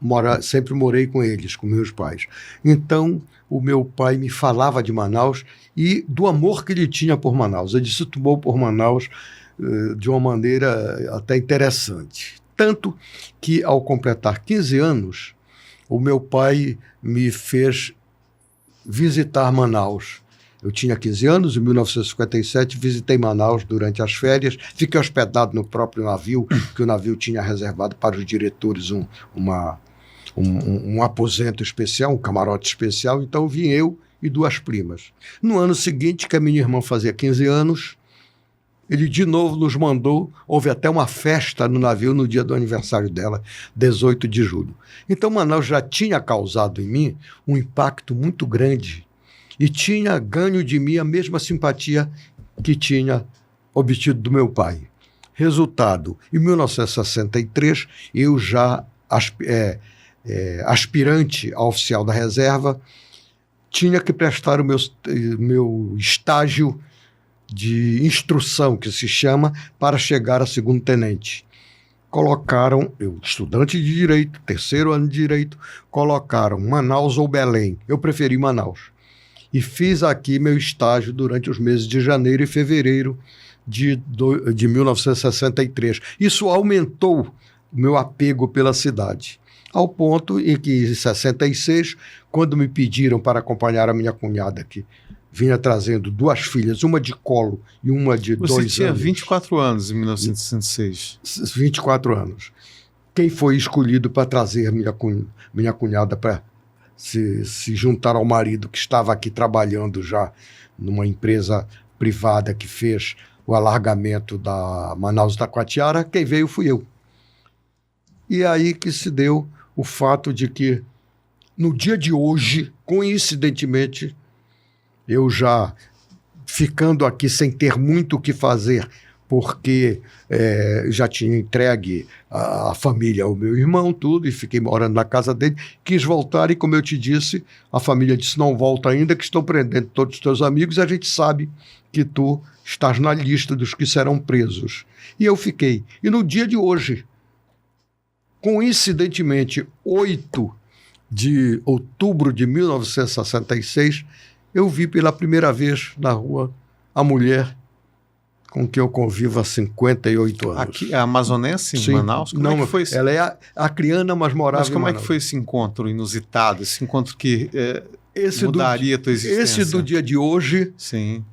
Speaker 2: sempre morei com eles, com meus pais. Então, o meu pai me falava de Manaus e do amor que ele tinha por Manaus. Ele se tomou por Manaus de uma maneira até interessante. Tanto que, ao completar 15 anos, o meu pai me fez visitar Manaus. Eu tinha 15 anos, em 1957, visitei Manaus durante as férias, fiquei hospedado no próprio navio, que o navio tinha reservado para os diretores um aposento especial, um camarote especial, então vim eu e 2 primas. No ano seguinte, que a minha irmã fazia 15 anos, ele de novo nos mandou, houve até uma festa no navio no dia do aniversário dela, 18 de julho. Então Manaus já tinha causado em mim um impacto muito grande. e tinha ganho de mim a mesma simpatia que tinha obtido do meu pai. Resultado, em 1963, eu já aspirante a oficial da reserva, tinha que prestar o meu estágio de instrução, que se chama, para chegar a segundo-tenente. Colocaram, eu, estudante de Direito, terceiro ano de Direito, colocaram Manaus ou Belém. Eu preferi Manaus. E fiz aqui meu estágio durante os meses de janeiro e fevereiro de 1963. Isso aumentou o meu apego pela cidade, ao ponto em que, em 66, quando me pediram para acompanhar a minha cunhada, que vinha trazendo duas filhas, uma de colo e uma de 2 anos.
Speaker 1: Você tinha 24 anos em 1966.
Speaker 2: 24 anos. Quem foi escolhido para trazer minha cunhada para se juntar ao marido, que estava aqui trabalhando já numa empresa privada que fez o alargamento da Manaus Taquatiara, quem veio fui eu. E aí que se deu o fato de que, no dia de hoje, coincidentemente, eu já ficando aqui sem ter muito o que fazer, porque já tinha entregue a família ao meu irmão, tudo, e fiquei morando na casa dele, quis voltar e, como eu te disse, a família disse, não volta ainda, que estão prendendo todos os teus amigos, e a gente sabe que tu estás na lista dos que serão presos. E eu fiquei. E no dia de hoje, coincidentemente, 8 de outubro de 1966, eu vi pela primeira vez na rua a mulher com quem eu convivo há 58 anos.
Speaker 1: Aqui, a amazonense em
Speaker 2: Sim.
Speaker 1: Manaus? Como
Speaker 2: Não,
Speaker 1: é que foi
Speaker 2: ela é acriana, mas morava
Speaker 1: Mas como
Speaker 2: em
Speaker 1: é
Speaker 2: Manaus.
Speaker 1: que foi esse encontro inusitado, esse encontro que
Speaker 2: Esse
Speaker 1: mudaria a tua existência?
Speaker 2: Esse do dia de hoje
Speaker 1: Sim.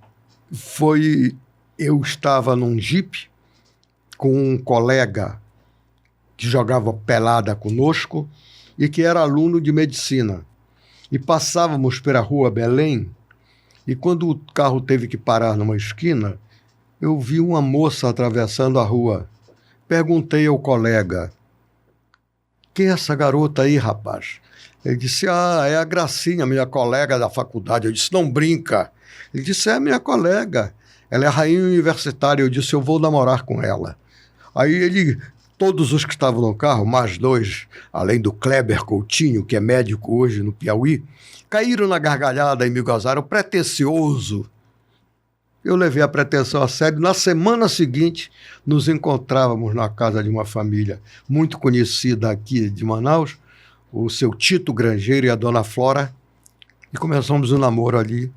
Speaker 2: foi... Eu estava num jipe com um colega que jogava pelada conosco e que era aluno de medicina. E passávamos pela rua Belém, e quando o carro teve que parar numa esquina, eu vi uma moça atravessando a rua. Perguntei ao colega, quem é essa garota aí, rapaz? Ele disse, é a Gracinha, minha colega da faculdade. Eu disse, não brinca. Ele disse, é minha colega. Ela é rainha universitária. Eu disse, eu vou namorar com ela. Aí todos os que estavam no carro, mais 2, além do Kleber Coutinho, que é médico hoje no Piauí, caíram na gargalhada e me gozaram, pretensioso. Eu levei a pretensão a sério. Na semana seguinte, nos encontrávamos na casa de uma família muito conhecida aqui de Manaus, o seu Tito Grangeiro e a dona Flora, e começamos um namoro ali.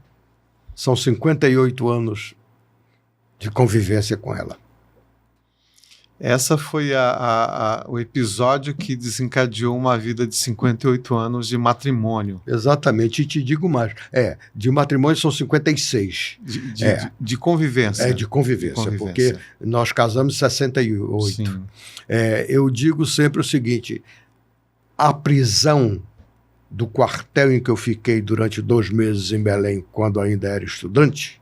Speaker 2: São 58 anos de convivência com ela.
Speaker 1: Essa foi o episódio que desencadeou uma vida de 58 anos de matrimônio.
Speaker 2: Exatamente, e te digo mais. De matrimônio são 56.
Speaker 1: De convivência.
Speaker 2: De convivência, porque nós casamos em 68.
Speaker 1: Sim.
Speaker 2: Eu digo sempre o seguinte, a prisão do quartel em que eu fiquei durante 2 meses em Belém, quando ainda era estudante,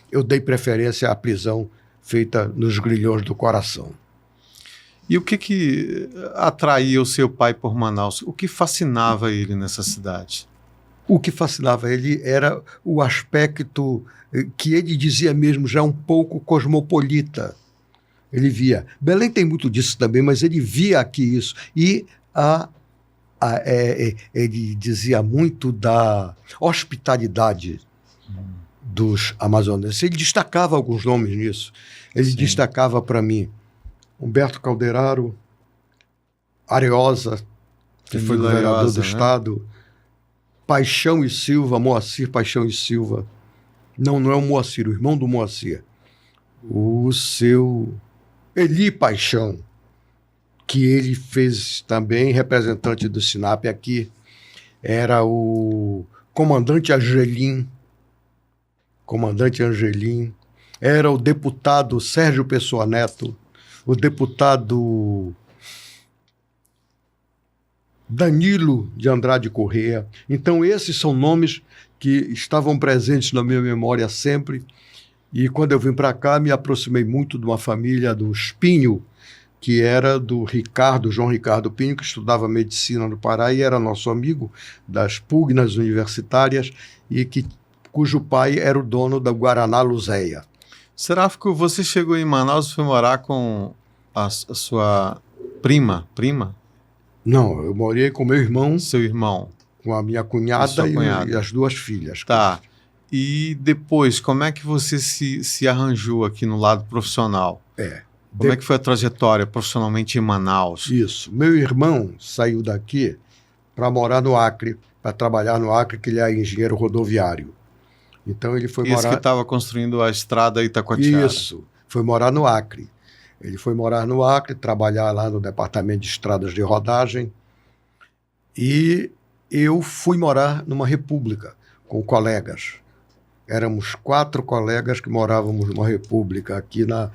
Speaker 2: eu dei preferência à prisão feita nos grilhões do coração.
Speaker 1: E o que atraía o seu pai por Manaus? O que fascinava ele nessa cidade?
Speaker 2: O que fascinava ele era o aspecto que ele dizia mesmo já um pouco cosmopolita. Ele via. Belém tem muito disso também, mas ele via aqui isso. E ele dizia muito da hospitalidade dos amazonenses. Ele destacava alguns nomes nisso. Ele destacava para mim Humberto Calderaro, Areosa, que foi governador do estado, Paixão e Silva, Moacir Paixão e Silva. Não é o Moacir, o irmão do Moacir. O seu Eli Paixão, que ele fez também representante do SINAP aqui, era o comandante Angelim, era o deputado Sérgio Pessoa Neto, o deputado Danilo de Andrade Corrêa. Então, esses são nomes que estavam presentes na minha memória sempre. E quando eu vim para cá, me aproximei muito de uma família dos Pinho, que era do João Ricardo Pinho, que estudava medicina no Pará e era nosso amigo das pugnas universitárias e que cujo pai era o dono da Guaraná Luzéia.
Speaker 1: Seráfico, você chegou em Manaus e foi morar com a sua prima?
Speaker 2: Não, eu morei com meu irmão,
Speaker 1: Seu irmão.
Speaker 2: com a minha cunhada
Speaker 1: sua cunhada.
Speaker 2: e as 2 filhas.
Speaker 1: Tá. E depois, como é que você se arranjou aqui no lado profissional? Como é que foi a trajetória profissionalmente em Manaus?
Speaker 2: Isso. Meu irmão saiu daqui para morar no Acre, para trabalhar no Acre, que ele é engenheiro rodoviário. Então ele foi
Speaker 1: Esse
Speaker 2: morar...
Speaker 1: que estava construindo a estrada Itacoatiara.
Speaker 2: Isso. Foi morar no Acre. Ele foi morar no Acre, trabalhar lá no departamento de estradas de rodagem. E eu fui morar numa república com colegas. Éramos 4 colegas que morávamos numa república aqui na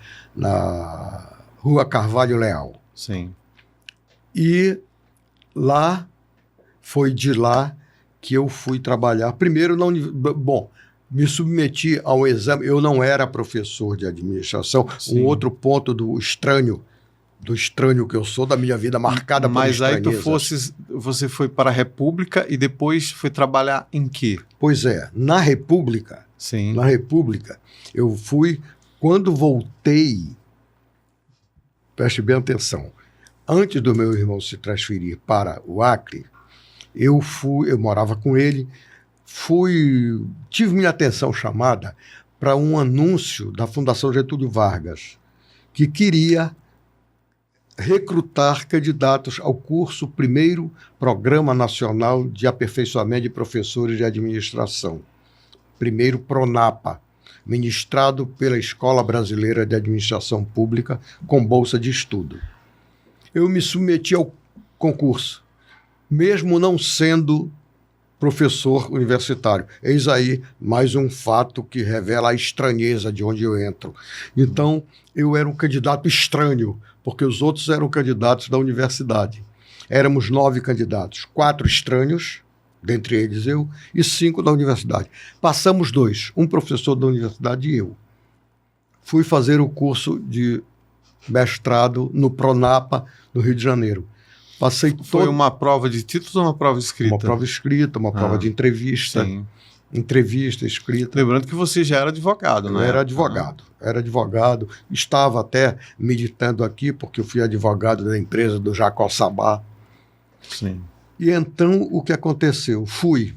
Speaker 2: Rua Carvalho Leal.
Speaker 1: Sim.
Speaker 2: E lá, foi de lá que eu fui trabalhar. Primeiro, bom, me submeti ao exame. Eu não era professor de administração.
Speaker 1: Sim.
Speaker 2: Um outro ponto do estranho que eu sou, da minha vida marcada por
Speaker 1: Mas aí
Speaker 2: estranhezas.
Speaker 1: você foi para a República e depois foi trabalhar em quê?
Speaker 2: Pois é, na República,
Speaker 1: Sim.
Speaker 2: eu fui, quando voltei, preste bem atenção, antes do meu irmão se transferir para o Acre, eu morava com ele, tive minha atenção chamada para um anúncio da Fundação Getúlio Vargas, que queria recrutar candidatos ao curso Primeiro Programa Nacional de Aperfeiçoamento de Professores de Administração, primeiro PRONAPA, ministrado pela Escola Brasileira de Administração Pública, com bolsa de estudo. Eu me submeti ao concurso, mesmo não sendo professor universitário. Eis aí mais um fato que revela a estranheza de onde eu entro. Então, eu era um candidato estranho, porque os outros eram candidatos da universidade. Éramos 9 candidatos, 4 estranhos, dentre eles eu, e 5 da universidade. Passamos 2, um professor da universidade e eu. Fui fazer o curso de mestrado no PRONAPA, no Rio de Janeiro.
Speaker 1: Foi uma prova de títulos ou uma prova escrita?
Speaker 2: Uma prova escrita, uma prova de entrevista.
Speaker 1: Sim.
Speaker 2: Entrevista escrita.
Speaker 1: Lembrando que você já era advogado, né?
Speaker 2: Eu era advogado. Estava até meditando aqui, porque eu fui advogado da empresa do Jacó Sabá.
Speaker 1: Sim.
Speaker 2: E então, o que aconteceu? Fui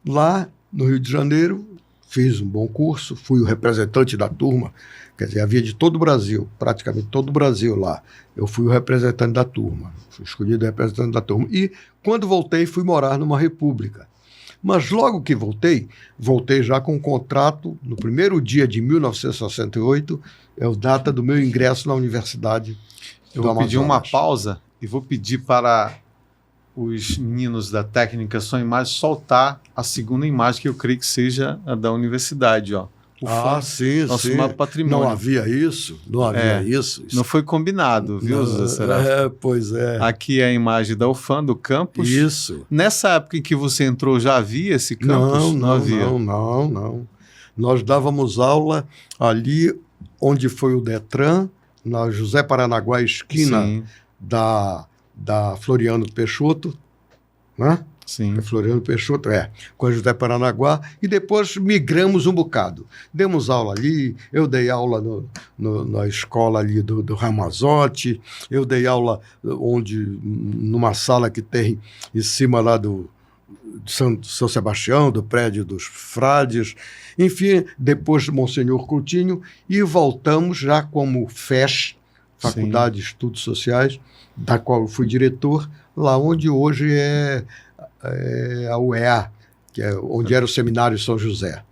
Speaker 2: lá no Rio de Janeiro, fiz um bom curso, fui o representante da turma, quer dizer, havia de todo o Brasil, praticamente todo o Brasil lá. Eu fui o representante da turma, fui escolhido representante da turma. E, quando voltei, fui morar numa república. Mas logo que voltei já com um contrato, no primeiro dia de 1968, é a data do meu ingresso na Universidade
Speaker 1: Eu
Speaker 2: do
Speaker 1: vou pedir
Speaker 2: Amazonas.
Speaker 1: uma pausa e vou pedir para os meninos da técnica som e imagem soltar a segunda imagem, que eu creio que seja a da universidade, ó.
Speaker 2: Sim,
Speaker 1: nosso
Speaker 2: sim.
Speaker 1: patrimônio.
Speaker 2: Não havia isso? Não havia isso?
Speaker 1: Não foi combinado, viu, José Seráfico?
Speaker 2: Pois é.
Speaker 1: Aqui é a imagem da UFAM, do campus.
Speaker 2: Isso.
Speaker 1: Nessa época em que você entrou, já havia esse campus?
Speaker 2: Não
Speaker 1: havia.
Speaker 2: Não. Nós dávamos aula ali onde foi o Detran, na José Paranaguá, esquina
Speaker 1: Sim.
Speaker 2: da Floriano Peixoto, né?
Speaker 1: Sim.
Speaker 2: Floriano Peixoto, com a José Paranaguá, e depois migramos um bocado. Demos aula ali, eu dei aula na escola ali do Ramazotti, eu dei aula numa sala que tem em cima lá do São Sebastião, do prédio dos Frades, enfim, depois Monsenhor Coutinho, e voltamos já como FES, Faculdade de Estudos Sociais, da qual eu fui diretor, lá onde hoje é a UEA, que é onde era o Seminário São José,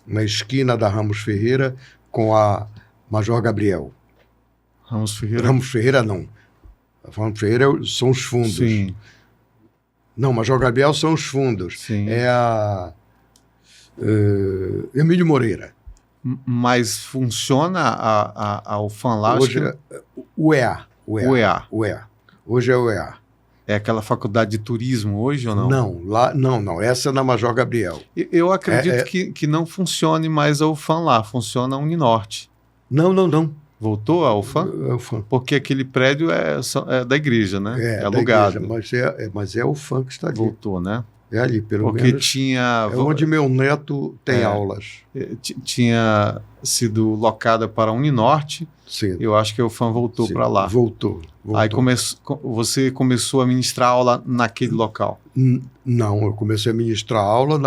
Speaker 2: na esquina da Ramos Ferreira com a Major Gabriel.
Speaker 1: Ramos Ferreira?
Speaker 2: Ramos Ferreira não. Ramos Ferreira são os fundos.
Speaker 1: Sim.
Speaker 2: Não, Major Gabriel são os fundos.
Speaker 1: Sim.
Speaker 2: É a Emílio Moreira.
Speaker 1: Mas funciona a UFAM lá?
Speaker 2: Hoje é UEA.
Speaker 1: UEA.
Speaker 2: Hoje é UEA.
Speaker 1: É aquela faculdade de turismo hoje ou não?
Speaker 2: Não. Essa é na Major Gabriel.
Speaker 1: Eu acredito que não funcione mais a UFAM lá, funciona a Uninorte.
Speaker 2: Não.
Speaker 1: Voltou a UFAM? Porque aquele prédio é da igreja, né? É alugado.
Speaker 2: Igreja, mas é a UFAM que está ali.
Speaker 1: Voltou, né?
Speaker 2: É ali, pelo
Speaker 1: Porque
Speaker 2: menos.
Speaker 1: tinha...
Speaker 2: É onde meu neto tem aulas.
Speaker 1: Tinha sido locada para a Uninorte.
Speaker 2: Sim.
Speaker 1: Eu acho que a UFAM voltou para lá.
Speaker 2: Voltou.
Speaker 1: Aí você começou a ministrar aula naquele local.
Speaker 2: Não, eu comecei a ministrar aula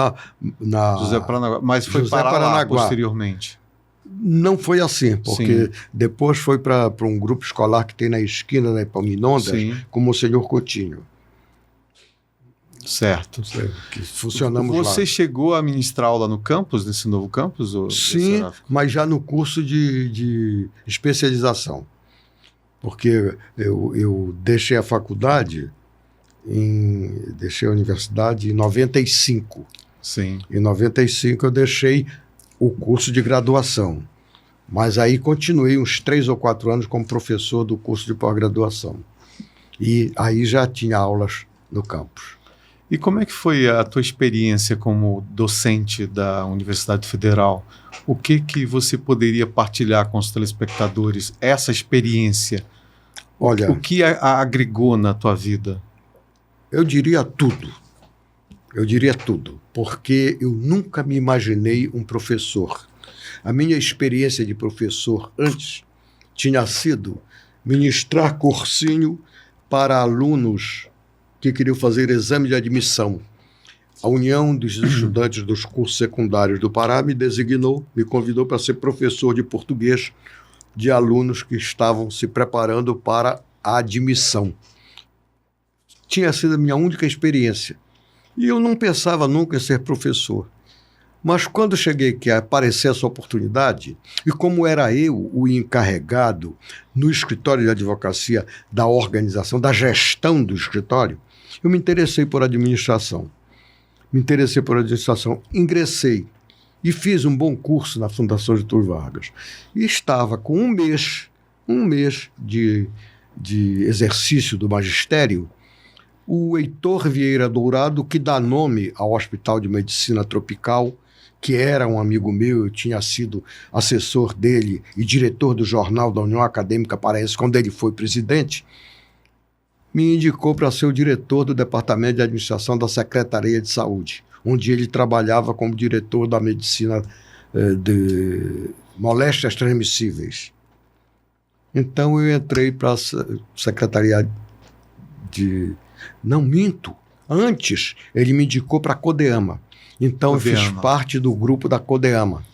Speaker 2: na
Speaker 1: José Paranaguá. Mas foi para lá posteriormente.
Speaker 2: Não foi assim, porque depois foi para um grupo escolar que tem na esquina da Epaminondas, com o Monsenhor Coutinho.
Speaker 1: Certo.
Speaker 2: Que funcionamos
Speaker 1: Você
Speaker 2: lá.
Speaker 1: chegou a ministrar aula no campus, nesse novo campus?
Speaker 2: Sim, mas já no curso de especialização. Porque eu deixei a faculdade, deixei a universidade em 95.
Speaker 1: Sim.
Speaker 2: Em 95 eu deixei o curso de graduação. Mas aí continuei uns 3 ou 4 anos como professor do curso de pós-graduação. E aí já tinha aulas no campus.
Speaker 1: E como é que foi a tua experiência como docente da Universidade Federal? O que você poderia partilhar com os telespectadores? Essa experiência,
Speaker 2: olha,
Speaker 1: o que agregou na tua vida?
Speaker 2: Eu diria tudo. Eu diria tudo, porque eu nunca me imaginei um professor. A minha experiência de professor antes tinha sido ministrar cursinho para alunos que queriam fazer exame de admissão. A União dos Estudantes dos Cursos Secundários do Pará me designou, me convidou para ser professor de português de alunos que estavam se preparando para a admissão. Tinha sido a minha única experiência. E eu não pensava nunca em ser professor. Mas quando cheguei que apareceu essa oportunidade, e como era eu o encarregado no escritório de advocacia da organização, da gestão do escritório, eu me interessei por administração. Ingressei e fiz um bom curso na Fundação Getúlio Vargas. E estava com um mês de exercício do magistério, o Heitor Vieira Dourado, que dá nome ao Hospital de Medicina Tropical, que era um amigo meu, eu tinha sido assessor dele e diretor do jornal da União Acadêmica Paraense, quando ele foi presidente, me indicou para ser o diretor do Departamento de Administração da Secretaria de Saúde, onde ele trabalhava como diretor da medicina de moléstias transmissíveis. Então eu entrei para a Secretaria de... Não, minto. Antes, ele me indicou para a CODEAMA. Então eu fiz parte do grupo da CODEAMA.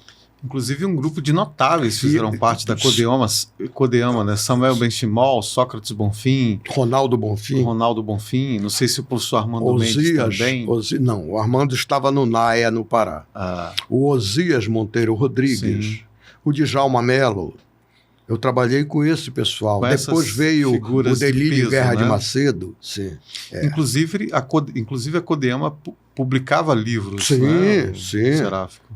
Speaker 1: Inclusive um grupo de notáveis fizeram parte da CODEAMA, né? Samuel Benchimol, Sócrates Bonfim,
Speaker 2: Ronaldo Bonfim,
Speaker 1: não sei se o professor Armando Mendes também.
Speaker 2: Não, o Armando estava no NAEA, no Pará. O Osias Monteiro Rodrigues, o Djalma Mello. Eu trabalhei com esse pessoal. Depois veio o Delírio Guerra de Macedo. Sim,
Speaker 1: Inclusive a CODEAMA publicava livros.
Speaker 2: Sim,
Speaker 1: né?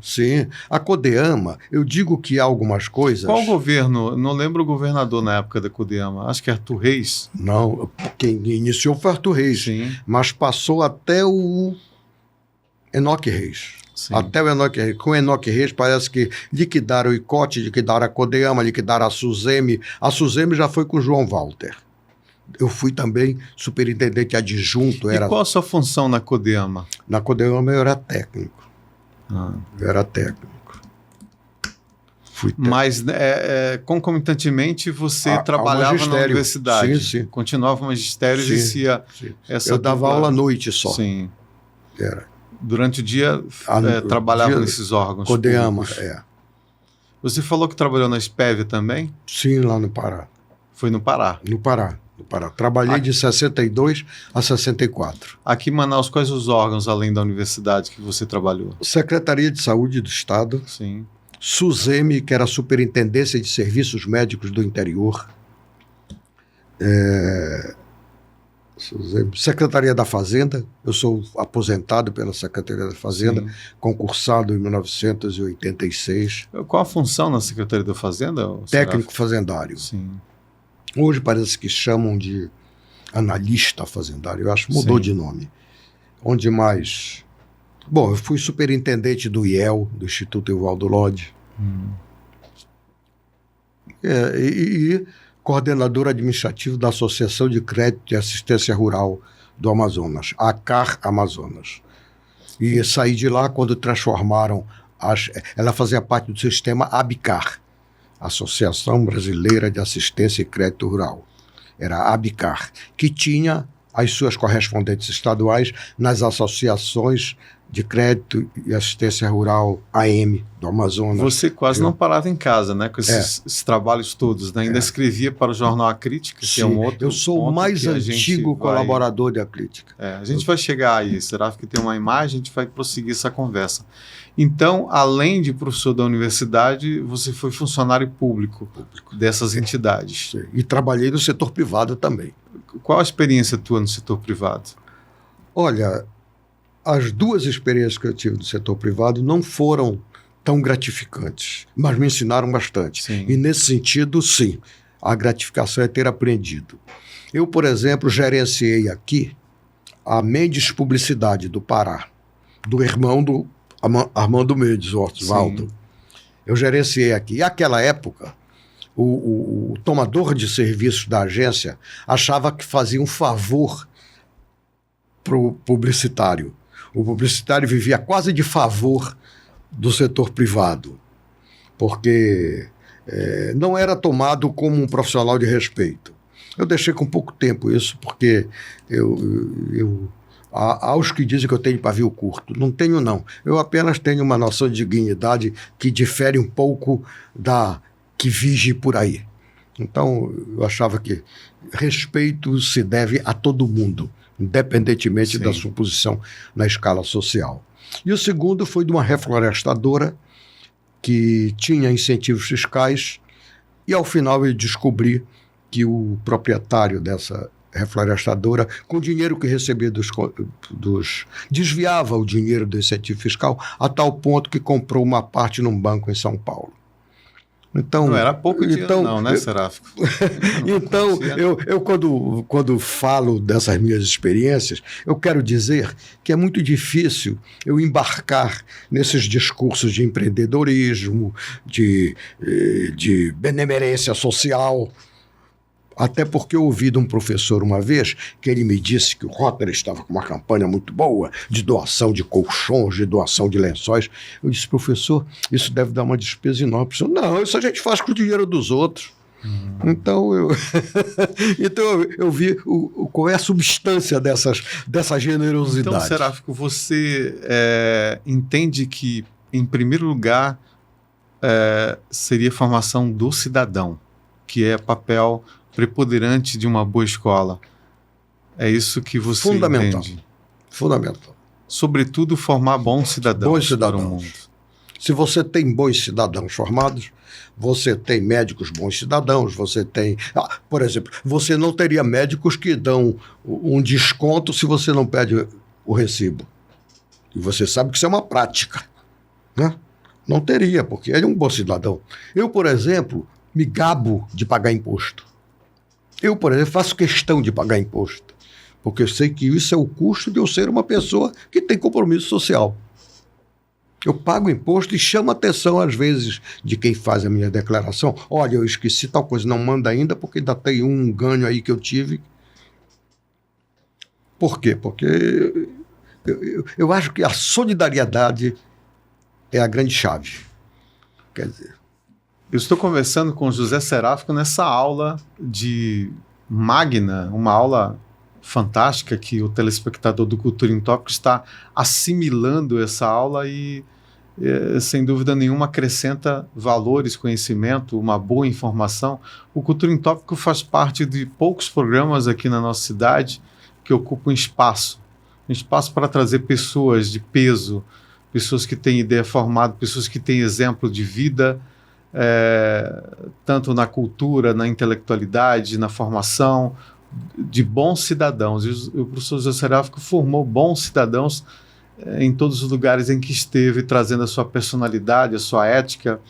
Speaker 2: Sim. A CODEAMA, eu digo que há algumas coisas...
Speaker 1: Qual governo? Não lembro o governador na época da CODEAMA. Acho que é Arthur Reis.
Speaker 2: Não, quem iniciou foi Arthur Reis.
Speaker 1: Sim.
Speaker 2: Mas passou até o Enoque Reis. Sim. Até o Enoque Reis. Com o Enoque Reis parece que liquidaram o ICOT, liquidaram a CODEAMA, liquidaram a SUSEMI. A SUSEMI já foi com o João Walter. Eu fui também superintendente adjunto.
Speaker 1: E qual a sua função na CODEAMA?
Speaker 2: Na CODEAMA eu era técnico. Eu era técnico. Fui técnico.
Speaker 1: Mas concomitantemente você trabalhava na universidade.
Speaker 2: Sim.
Speaker 1: Continuava o magistério, existia essa...
Speaker 2: Eu dava aula à noite só.
Speaker 1: Sim.
Speaker 2: Era.
Speaker 1: Durante o dia trabalhava nesses órgãos
Speaker 2: CODEAMA,
Speaker 1: públicos. Você falou que trabalhou na SPEV também?
Speaker 2: Sim, lá no Pará.
Speaker 1: Foi no Pará?
Speaker 2: No Pará. Trabalhei de 62 a 64.
Speaker 1: Aqui em Manaus, quais os órgãos, além da universidade, que você trabalhou? Secretaria
Speaker 2: de Saúde do Estado.
Speaker 1: Sim.
Speaker 2: SUSEMI, que era a Superintendência de Serviços Médicos do Interior. Secretaria da Fazenda. Eu sou aposentado pela Secretaria da Fazenda, sim, concursado em 1986.
Speaker 1: Qual a função na Secretaria da Fazenda?
Speaker 2: Técnico fazendário.
Speaker 1: Sim.
Speaker 2: Hoje parece que chamam de analista fazendário, eu acho que mudou, sim, de nome. Onde mais? Bom, eu fui superintendente do IEL, do Instituto Evaldo Lodge. E coordenador administrativo da Associação de Crédito e Assistência Rural do Amazonas, ACAR Amazonas. E saí de lá quando transformaram, ela fazia parte do sistema ABICAR, Associação Brasileira de Assistência e Crédito Rural. Era a ABICAR, que tinha as suas correspondentes estaduais nas associações de crédito e assistência rural AM do Amazonas.
Speaker 1: Você quase não parava em casa, né, com esses trabalhos todos, né? Ainda escrevia para o jornal A Crítica, que é um outro.
Speaker 2: Eu sou o mais antigo colaborador da Crítica.
Speaker 1: A gente vai chegar aí, será que tem uma imagem, a gente vai prosseguir essa conversa. Então, além de professor da universidade, você foi funcionário público dessas entidades.
Speaker 2: Sim. E trabalhei no setor privado também.
Speaker 1: Qual a experiência tua no setor privado?
Speaker 2: Olha, as duas experiências que eu tive no setor privado não foram tão gratificantes, mas me ensinaram bastante.
Speaker 1: Sim.
Speaker 2: E nesse sentido, sim, a gratificação é ter aprendido. Eu, por exemplo, gerenciei aqui a Mendes Publicidade do Pará, do irmão do Armando Mendes, Oswaldo. Eu gerenciei aqui. E naquela época, o tomador de serviços da agência achava que fazia um favor para o publicitário. O publicitário vivia quase de favor do setor privado, porque não era tomado como um profissional de respeito. Eu deixei com pouco tempo isso, porque há os que dizem que eu tenho pavio curto. Não tenho, não. Eu apenas tenho uma noção de dignidade que difere um pouco da que vige por aí. Então, eu achava que respeito se deve a todo mundo, independentemente da sua posição na escala social. E o segundo foi de uma reflorestadora que tinha incentivos fiscais e, ao final, eu descobri que o proprietário dessa reflorestadora, com o dinheiro que recebia desviava o dinheiro do incentivo fiscal a tal ponto que comprou uma parte num banco em São Paulo. Então,
Speaker 1: não era pouco dinheiro não, né, Seráfico?
Speaker 2: Então, eu quando falo dessas minhas experiências, eu quero dizer que é muito difícil eu embarcar nesses discursos de empreendedorismo, de benemerência social. Até porque eu ouvi de um professor uma vez que ele me disse que o Rotary estava com uma campanha muito boa de doação de colchões, de doação de lençóis. Eu disse, professor, isso deve dar uma despesa enorme. Professor, não, isso a gente faz com o dinheiro dos outros. Então eu vi qual é a substância dessa generosidade.
Speaker 1: Então, Seráfico, você entende que, em primeiro lugar, seria a formação do cidadão, que é papel preponderante de uma boa escola. É isso que você entende?
Speaker 2: Fundamental.
Speaker 1: Sobretudo, formar bons cidadãos para o mundo.
Speaker 2: Se você tem bons cidadãos formados, você tem médicos bons cidadãos, você tem... por exemplo, você não teria médicos que dão um desconto se você não pede o recibo. E você sabe que isso é uma prática, né? Não teria, porque ele é um bom cidadão. Eu, por exemplo, me gabo de pagar imposto. Eu, por exemplo, faço questão de pagar imposto, porque eu sei que isso é o custo de eu ser uma pessoa que tem compromisso social. Eu pago imposto e chamo a atenção, às vezes, de quem faz a minha declaração. Olha, eu esqueci tal coisa, não manda ainda, porque ainda tem um ganho aí que eu tive. Por quê? Porque eu acho que a solidariedade é a grande chave. Quer dizer...
Speaker 1: Eu estou conversando com o José Seráfico nessa aula de Magna, uma aula fantástica que o telespectador do Cultura em Tópico está assimilando essa aula e, sem dúvida nenhuma, acrescenta valores, conhecimento, uma boa informação. O Cultura em Tópico faz parte de poucos programas aqui na nossa cidade que ocupam espaço para trazer pessoas de peso, pessoas que têm ideia formada, pessoas que têm exemplo de vida, tanto na cultura, na intelectualidade, na formação de bons cidadãos. E o professor José Seráfico formou bons cidadãos em todos os lugares em que esteve, trazendo a sua personalidade, a sua ética,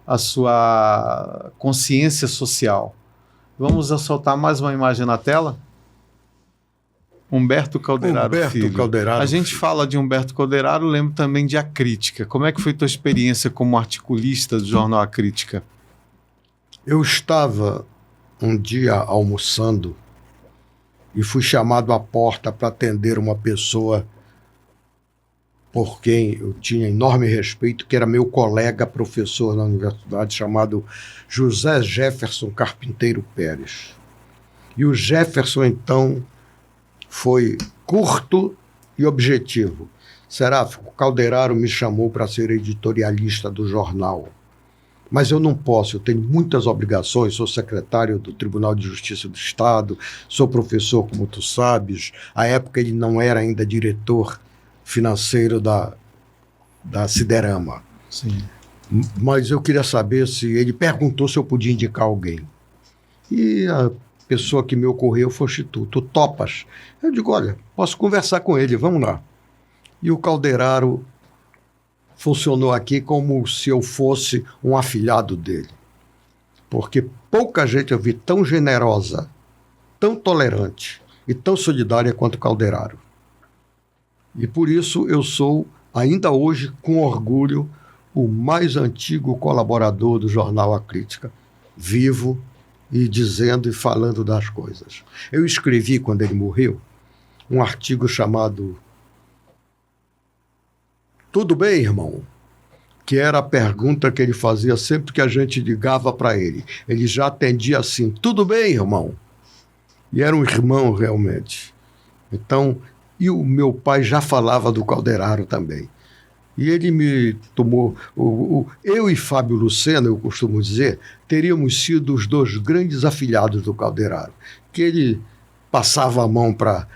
Speaker 1: a sua consciência social. Vamos soltar mais uma imagem na tela? Humberto Calderaro Filho. A gente fala de Humberto Calderaro, lembro também de A Crítica. Como é que foi tua experiência como articulista do jornal A Crítica?
Speaker 2: Eu estava um dia almoçando e fui chamado à porta para atender uma pessoa por quem eu tinha enorme respeito, que era meu colega professor na universidade, chamado José Jefferson Carpinteiro Pérez. E o Jefferson, então, foi curto e objetivo. Seráfico, Calderaro me chamou para ser editorialista do jornal. Mas eu não posso, eu tenho muitas obrigações, sou secretário do Tribunal de Justiça do Estado, sou professor, como tu sabes. À época ele não era ainda diretor financeiro da Siderama.
Speaker 1: Sim.
Speaker 2: Mas eu queria saber se ele perguntou se eu podia indicar alguém. E a pessoa que me ocorreu foste tu. Tu topas? Eu digo, olha, posso conversar com ele, vamos lá. E o Calderaro funcionou aqui como se eu fosse um afilhado dele. Porque pouca gente eu vi tão generosa, tão tolerante e tão solidária quanto o Calderaro. E por isso eu sou, ainda hoje, com orgulho, o mais antigo colaborador do jornal A Crítica, vivo e dizendo e falando das coisas. Eu escrevi, quando ele morreu, um artigo chamado Tudo bem, irmão? Que era a pergunta que ele fazia sempre que a gente ligava para ele. Ele já atendia assim, tudo bem, irmão? E era um irmão, realmente. Então, e o meu pai já falava do Calderaro também. E ele me tomou... eu e Fábio Lucena, eu costumo dizer, teríamos sido os dois grandes afilhados do Calderaro. Que ele passava a mão para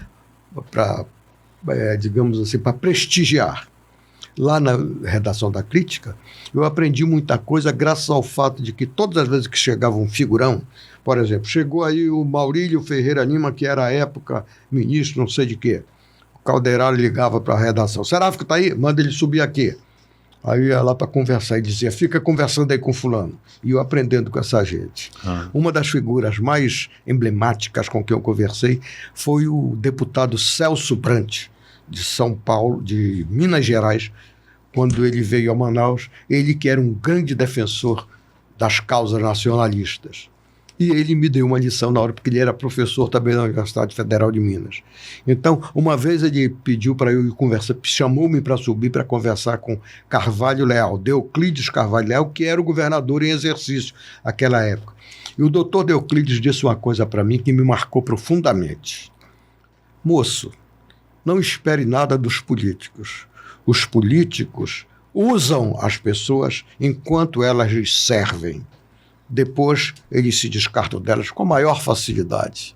Speaker 2: digamos assim, para prestigiar. Lá na redação da Crítica, eu aprendi muita coisa graças ao fato de que todas as vezes que chegava um figurão, por exemplo, chegou aí o Maurílio Ferreira Lima, que era à época ministro não sei de quê, o Calderaro ligava para a redação, Seráfico está aí? Manda ele subir aqui. Aí ia lá para conversar e dizia, fica conversando aí com fulano. E eu aprendendo com essa gente. Uma das figuras mais emblemáticas com quem eu conversei foi o deputado Celso Brant, de São Paulo, de Minas Gerais, quando ele veio a Manaus, ele que era um grande defensor das causas nacionalistas. E ele me deu uma lição na hora, porque ele era professor também na Universidade Federal de Minas. Então, uma vez ele pediu para eu ir conversar, chamou-me para subir para conversar com Carvalho Leal, Deoclides Carvalho Leal, que era o governador em exercício naquela época. E o doutor Deoclides disse uma coisa para mim que me marcou profundamente. Moço, não espere nada dos políticos. Os políticos usam as pessoas enquanto elas lhes servem. Depois, eles se descartam delas com a maior facilidade.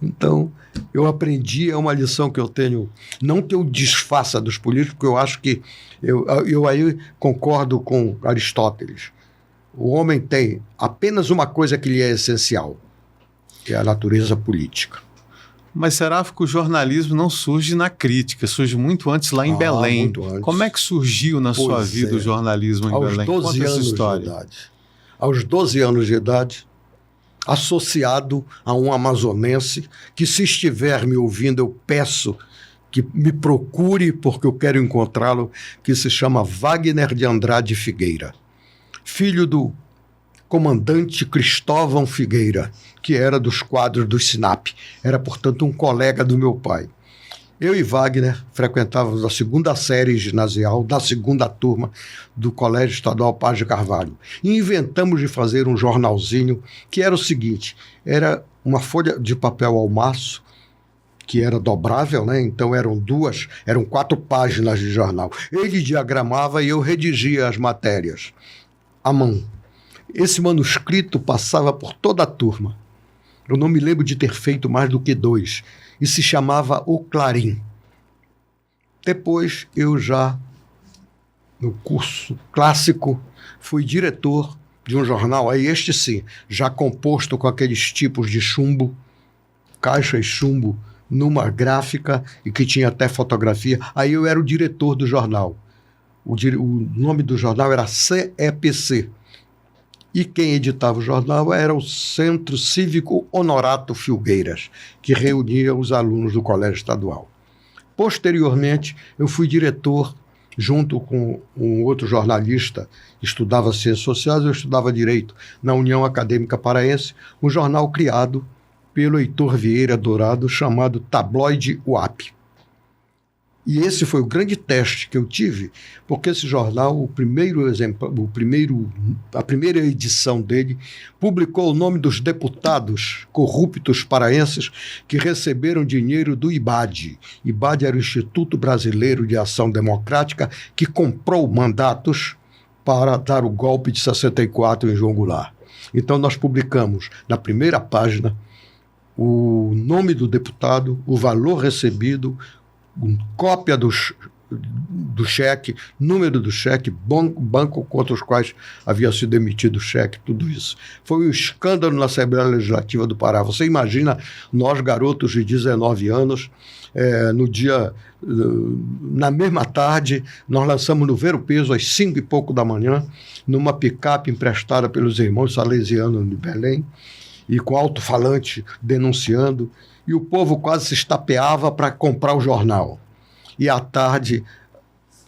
Speaker 2: Então, eu aprendi, é uma lição que eu tenho, não que eu desfaça dos políticos, porque eu acho que, eu aí concordo com Aristóteles. O homem tem apenas uma coisa que lhe é essencial, que é a natureza política.
Speaker 1: Mas Seráfico, o jornalismo não surge na Crítica, surge muito antes lá em Belém.
Speaker 2: Muito antes.
Speaker 1: Como é que surgiu na sua vida o jornalismo em Belém?
Speaker 2: Aos 12 anos de idade. Aos 12 anos de idade, associado a um amazonense, que se estiver me ouvindo, eu peço que me procure, porque eu quero encontrá-lo, que se chama Wagner de Andrade Figueira, filho do comandante Cristóvão Figueira, que era dos quadros do SINAP. Era, portanto, um colega do meu pai. Eu e Wagner frequentávamos a segunda série ginasial da segunda turma do Colégio Estadual Paz de Carvalho. E inventamos de fazer um jornalzinho que era o seguinte, era uma folha de papel ao maço, que era dobrável, né? Então eram 4 páginas de jornal. Ele diagramava e eu redigia as matérias à mão. Esse manuscrito passava por toda a turma. Eu não me lembro de ter feito mais do que 2. E se chamava O Clarim. Depois, eu já, no curso clássico, fui diretor de um jornal, aí este sim, já composto com aqueles tipos de chumbo, caixa e chumbo, numa gráfica e que tinha até fotografia. Aí eu era o diretor do jornal. O nome do jornal era CEPC. E quem editava o jornal era o Centro Cívico Honorato Filgueiras, que reunia os alunos do Colégio Estadual. Posteriormente, eu fui diretor, junto com um outro jornalista, estudava Ciências Sociais, eu estudava Direito, na União Acadêmica Paraense, um jornal criado pelo Heitor Vieira Dourado, chamado Tabloide UAP. E esse foi o grande teste que eu tive, porque esse jornal, a primeira edição dele, publicou o nome dos deputados corruptos paraenses que receberam dinheiro do IBAD. IBAD era o Instituto Brasileiro de Ação Democrática, que comprou mandatos para dar o golpe de 64 em João Goulart. Então nós publicamos na primeira página o nome do deputado, o valor recebido, cópia do cheque, número do cheque, banco contra os quais havia sido emitido o cheque, tudo isso. Foi um escândalo na Assembleia Legislativa do Pará. Você imagina nós, garotos de 19 anos, na mesma tarde, nós lançamos no Ver o Peso às 5 e pouco da manhã, numa picape emprestada pelos irmãos salesianos de Belém, e com alto-falante denunciando, e o povo quase se estapeava para comprar o jornal. E à tarde,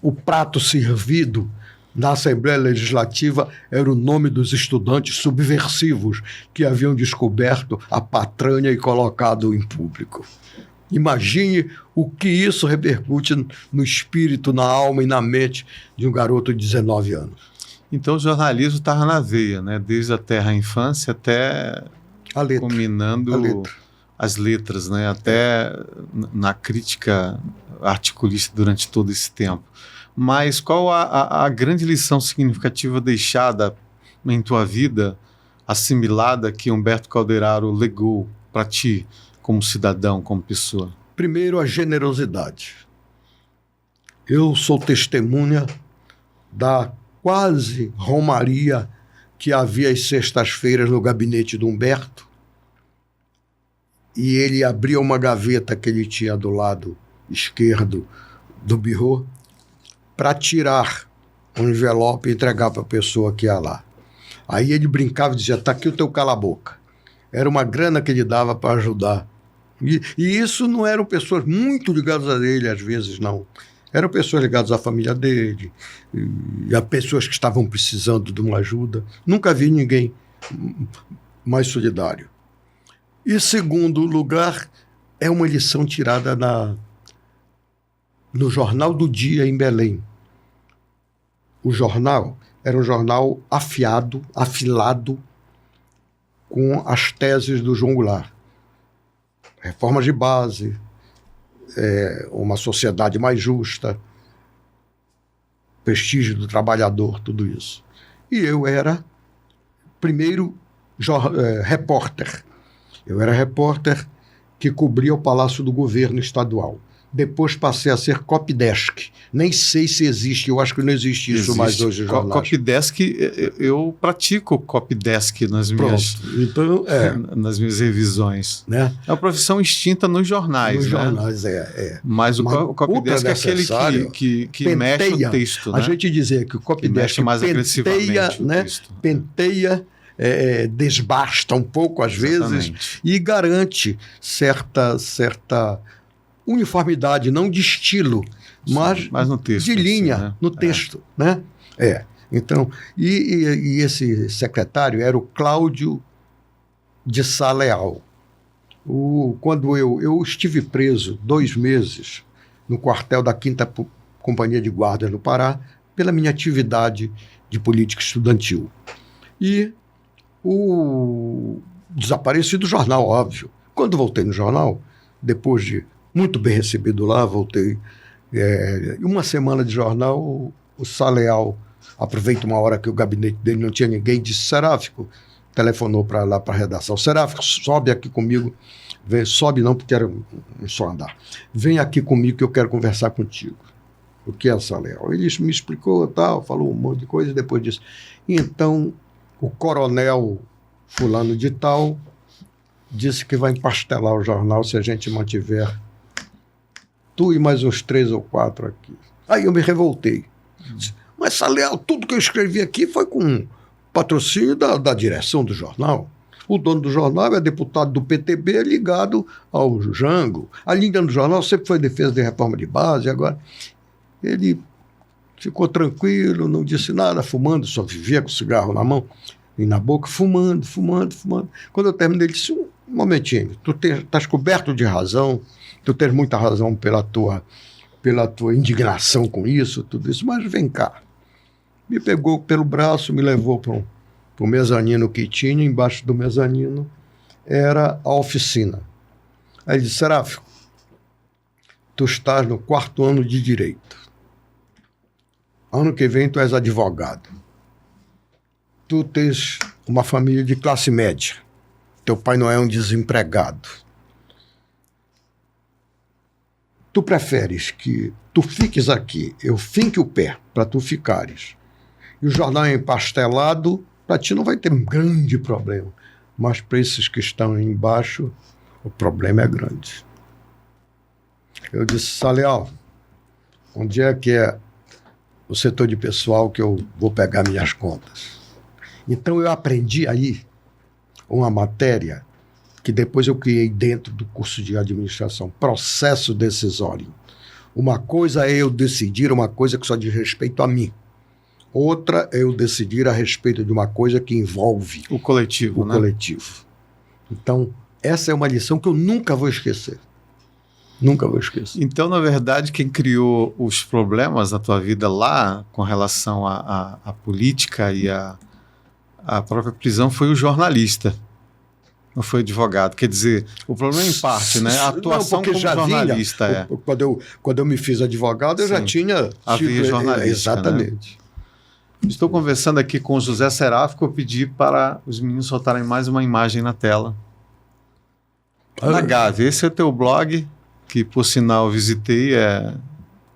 Speaker 2: o prato servido na Assembleia Legislativa era o nome dos estudantes subversivos que haviam descoberto a patrânia e colocado em público. Imagine o que isso repercute no espírito, na alma e na mente de um garoto de 19 anos.
Speaker 1: Então o jornalismo estava na veia, né? Desde a terra infância até
Speaker 2: a letra,
Speaker 1: culminando
Speaker 2: a letra.
Speaker 1: As letras, né? Até na crítica articulista durante todo esse tempo. Mas qual a grande lição significativa deixada em tua vida, assimilada, que Humberto Calderaro legou para ti, como cidadão, como pessoa?
Speaker 2: Primeiro, a generosidade. Eu sou testemunha da quase romaria que havia às sextas-feiras no gabinete do Humberto, e ele abria uma gaveta que ele tinha do lado esquerdo do birô para tirar um envelope e entregar para a pessoa que ia lá. Aí ele brincava e dizia, está aqui o teu cala-boca. Era uma grana que ele dava para ajudar. E isso não eram pessoas muito ligadas a ele, às vezes, não. Eram pessoas ligadas à família dele, e a pessoas que estavam precisando de uma ajuda. Nunca vi ninguém mais solidário. E, segundo lugar, é uma lição tirada no Jornal do Dia, em Belém. O jornal era um jornal afilado com as teses do João Goulart. Reformas de base, uma sociedade mais justa, prestígio do trabalhador, tudo isso. E eu era, primeiro, repórter. Eu era repórter que cobria o Palácio do Governo Estadual. Depois passei a ser copydesk. Nem sei se existe, eu acho que não existe isso mais hoje em jornais.
Speaker 1: Copydesk, eu pratico copydesk nas minhas revisões.
Speaker 2: Né?
Speaker 1: É uma profissão extinta nos jornais.
Speaker 2: Nos jornais,
Speaker 1: Mas o copydesk é aquele que mexe o texto.
Speaker 2: A gente dizia que o copydesk penteia, desbasta um pouco às vezes e garante certa uniformidade, não de estilo, mas
Speaker 1: no texto,
Speaker 2: de linha,
Speaker 1: assim, né?
Speaker 2: No texto. Né? Então, e esse secretário era o Cláudio de Sá Leal. Quando eu estive preso 2 meses no quartel da 5ª Companhia de Guardas no Pará, pela minha atividade de política estudantil. E desapareci do jornal, óbvio. Quando voltei no jornal, depois de muito bem recebido lá, voltei. Uma semana de jornal, o Sá Leal aproveita uma hora que o gabinete dele não tinha ninguém, disse, Seráfico, telefonou para lá, para a redação, Seráfico, sobe aqui comigo, sobe não, porque era só andar, vem aqui comigo que eu quero conversar contigo. O que é Sá Leal? Ele me explicou, tal, falou um monte de coisa, e depois disse, então o coronel fulano de tal disse que vai empastelar o jornal se a gente mantiver tu e mais uns 3 ou 4 aqui. Aí eu me revoltei. Mas, Sá Leal, tudo que eu escrevi aqui foi com patrocínio da direção do jornal. O dono do jornal é deputado do PTB ligado ao Jango. A linha do jornal sempre foi defesa de reforma de base. Agora, ele ficou tranquilo, não disse nada, fumando, só vivia com cigarro na mão e na boca, fumando. Quando eu terminei, ele disse, um momentinho, tu estás coberto de razão, tu tens muita razão pelo pela tua indignação com isso, tudo isso, mas vem cá. Me pegou pelo braço, me levou para o mezanino que tinha, embaixo do mezanino era a oficina. Aí ele disse: Seráfico, tu estás no 4º ano de Direito. Ano que vem tu és advogado. Tu tens uma família de classe média. Teu pai não é um desempregado. Tu preferes que tu fiques aqui, eu finque o pé para tu ficares, e o jornal é empastelado, para ti não vai ter um grande problema. Mas para esses que estão aí embaixo, o problema é grande. Eu disse: Saleal, onde é que é o setor de pessoal que eu vou pegar minhas contas? Então eu aprendi aí uma matéria que depois eu criei dentro do curso de administração, processo decisório. Uma coisa é eu decidir uma coisa que só diz respeito a mim. Outra é eu decidir a respeito de uma coisa que envolve
Speaker 1: o coletivo, né?
Speaker 2: coletivo. Então, essa é uma lição que eu nunca vou esquecer. Nunca vou esquecer.
Speaker 1: Então, na verdade, quem criou os problemas na tua vida lá, com relação à política e à própria prisão, foi o jornalista. Não foi advogado. Quer dizer, o problema é em parte, né? A atuação como jornalista.
Speaker 2: Quando eu me fiz advogado, eu já tinha...
Speaker 1: A via jornalística,
Speaker 2: exatamente.
Speaker 1: Né? Estou conversando aqui com o José Seráfico. Eu pedi para os meninos soltarem mais uma imagem na tela. Na Gávea, esse é o teu blog, que por sinal visitei, é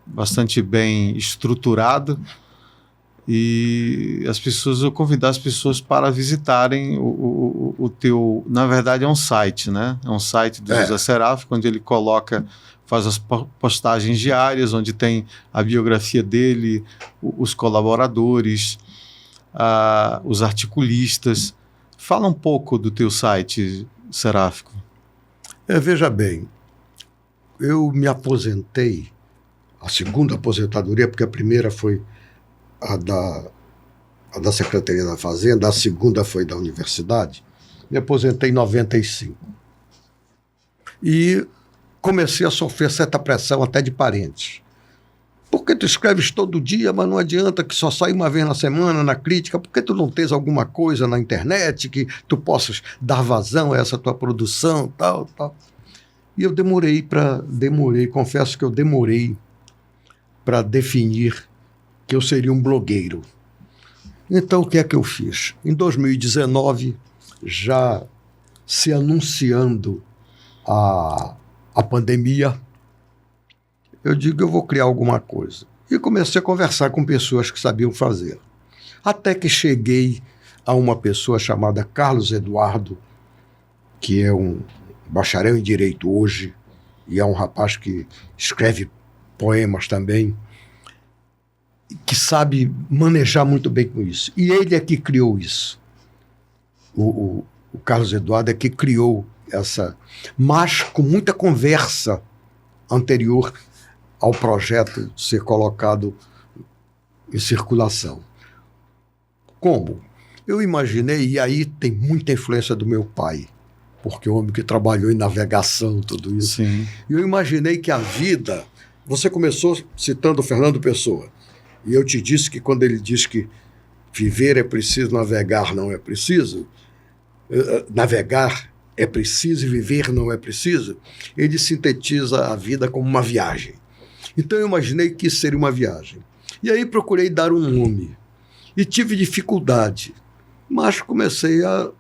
Speaker 1: bastante bem estruturado. E eu convidar as pessoas para visitarem o teu... Na verdade, é um site, né? É um site do José Seráfico, onde ele faz as postagens diárias, onde tem a biografia dele, os colaboradores, os articulistas. Fala um pouco do teu site, Seráfico.
Speaker 2: Veja bem, eu me aposentei, a segunda aposentadoria, porque a primeira foi a da Secretaria da Fazenda, a segunda foi da universidade. Me aposentei em 95. E comecei a sofrer certa pressão até de parentes. Por que tu escreves todo dia, mas não adianta, que só sai uma vez na semana na crítica? Por que tu não tens alguma coisa na internet que tu possas dar vazão a essa tua produção, tal. E eu confesso que eu demorei para definir que eu seria um blogueiro. Então, o que é que eu fiz? Em 2019, já se anunciando a pandemia, eu digo, eu vou criar alguma coisa. E comecei a conversar com pessoas que sabiam fazer. Até que cheguei a uma pessoa chamada Carlos Eduardo, que é um bacharel em Direito hoje, e é um rapaz que escreve poemas também, que sabe manejar muito bem com isso. E ele é que criou isso. O Carlos Eduardo é que criou essa... Mas com muita conversa anterior ao projeto ser colocado em circulação. Como? Eu imaginei, e aí tem muita influência do meu pai, porque é um homem que trabalhou em navegação, tudo isso.
Speaker 1: Sim.
Speaker 2: E eu imaginei que a vida... Você começou citando o Fernando Pessoa. E eu te disse que quando ele diz que viver é preciso, navegar não é preciso, navegar é preciso e viver não é preciso, ele sintetiza a vida como uma viagem. Então eu imaginei que isso seria uma viagem. E aí procurei dar um nome. E tive dificuldade, mas comecei a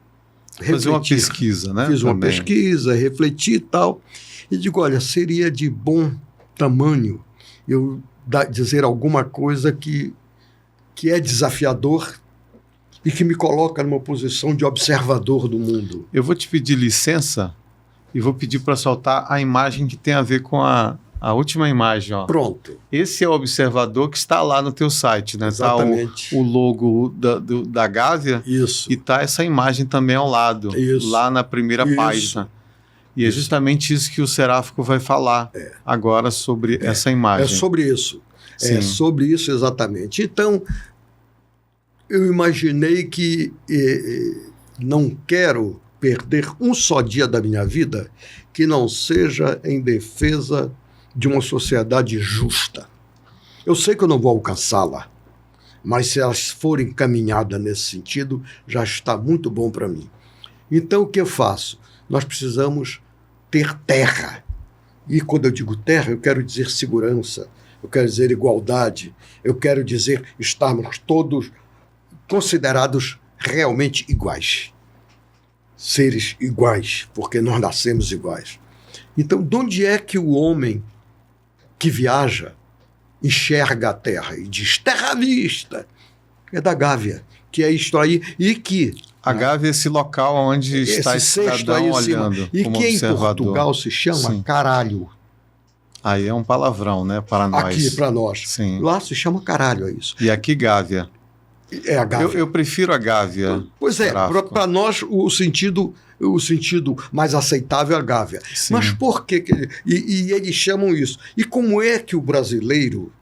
Speaker 2: refletir.
Speaker 1: Fazer uma pesquisa, né?
Speaker 2: Fiz uma pesquisa, refleti e tal. E digo, olha, seria de bom tamanho eu dizer alguma coisa que é desafiador e que me coloca numa posição de observador do mundo.
Speaker 1: Eu vou te pedir licença e vou pedir para soltar a imagem que tem a ver com a última imagem. Ó.
Speaker 2: Pronto.
Speaker 1: Esse é o observador que está lá no teu site, né?
Speaker 2: Exatamente.
Speaker 1: Tá o logo da Gávea.
Speaker 2: Isso.
Speaker 1: E tá essa imagem também ao lado,
Speaker 2: isso.
Speaker 1: Lá na primeira página. E é justamente isso que o Seráfico vai falar agora sobre essa imagem.
Speaker 2: É sobre isso.
Speaker 1: Sim.
Speaker 2: É sobre isso exatamente. Então, eu imaginei que não quero perder um só dia da minha vida que não seja em defesa de uma sociedade justa. Eu sei que eu não vou alcançá-la, mas se elas forem encaminhadas nesse sentido, já está muito bom para mim. Então, o que eu faço? Nós precisamos ter terra. E quando eu digo terra, eu quero dizer segurança, eu quero dizer igualdade, eu quero dizer estarmos todos considerados realmente iguais. Seres iguais, porque nós nascemos iguais. Então, de onde é que o homem que viaja enxerga a terra e diz terra à vista? É da Gávea, que é isto aí, e que...
Speaker 1: A Gávea é esse local onde está esse cidadão olhando
Speaker 2: e
Speaker 1: como
Speaker 2: que
Speaker 1: observador.
Speaker 2: Em Portugal se chama
Speaker 1: Sim.
Speaker 2: caralho.
Speaker 1: Aí é um palavrão, né, para nós.
Speaker 2: Aqui, para nós.
Speaker 1: Sim.
Speaker 2: Lá se chama caralho, é isso.
Speaker 1: E aqui Gávea.
Speaker 2: É a Gávea.
Speaker 1: Eu prefiro a Gávea.
Speaker 2: Pois é, para nós o sentido mais aceitável é a Gávea.
Speaker 1: Sim.
Speaker 2: Mas por que... E eles chamam isso. E como é que o brasileiro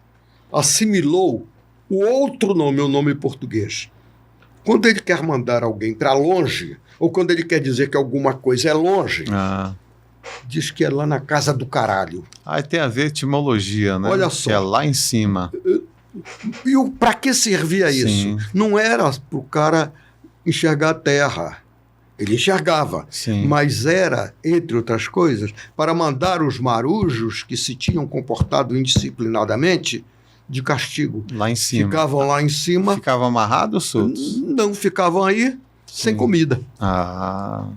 Speaker 2: assimilou o outro nome, o nome português? Quando ele quer mandar alguém para longe, ou quando ele quer dizer que alguma coisa é longe, diz que é lá na casa do caralho.
Speaker 1: Aí tem a ver etimologia, né?
Speaker 2: Olha só.
Speaker 1: Que é lá em cima.
Speaker 2: E para que servia
Speaker 1: Sim.
Speaker 2: isso? Não era para o cara enxergar a terra. Ele enxergava.
Speaker 1: Sim.
Speaker 2: Mas era, entre outras coisas, para mandar os marujos que se tinham comportado indisciplinadamente de castigo.
Speaker 1: Lá em cima.
Speaker 2: Ficavam lá em cima.
Speaker 1: Ficavam amarrados, soltos?
Speaker 2: Não, ficavam aí sem comida.
Speaker 1: Ah.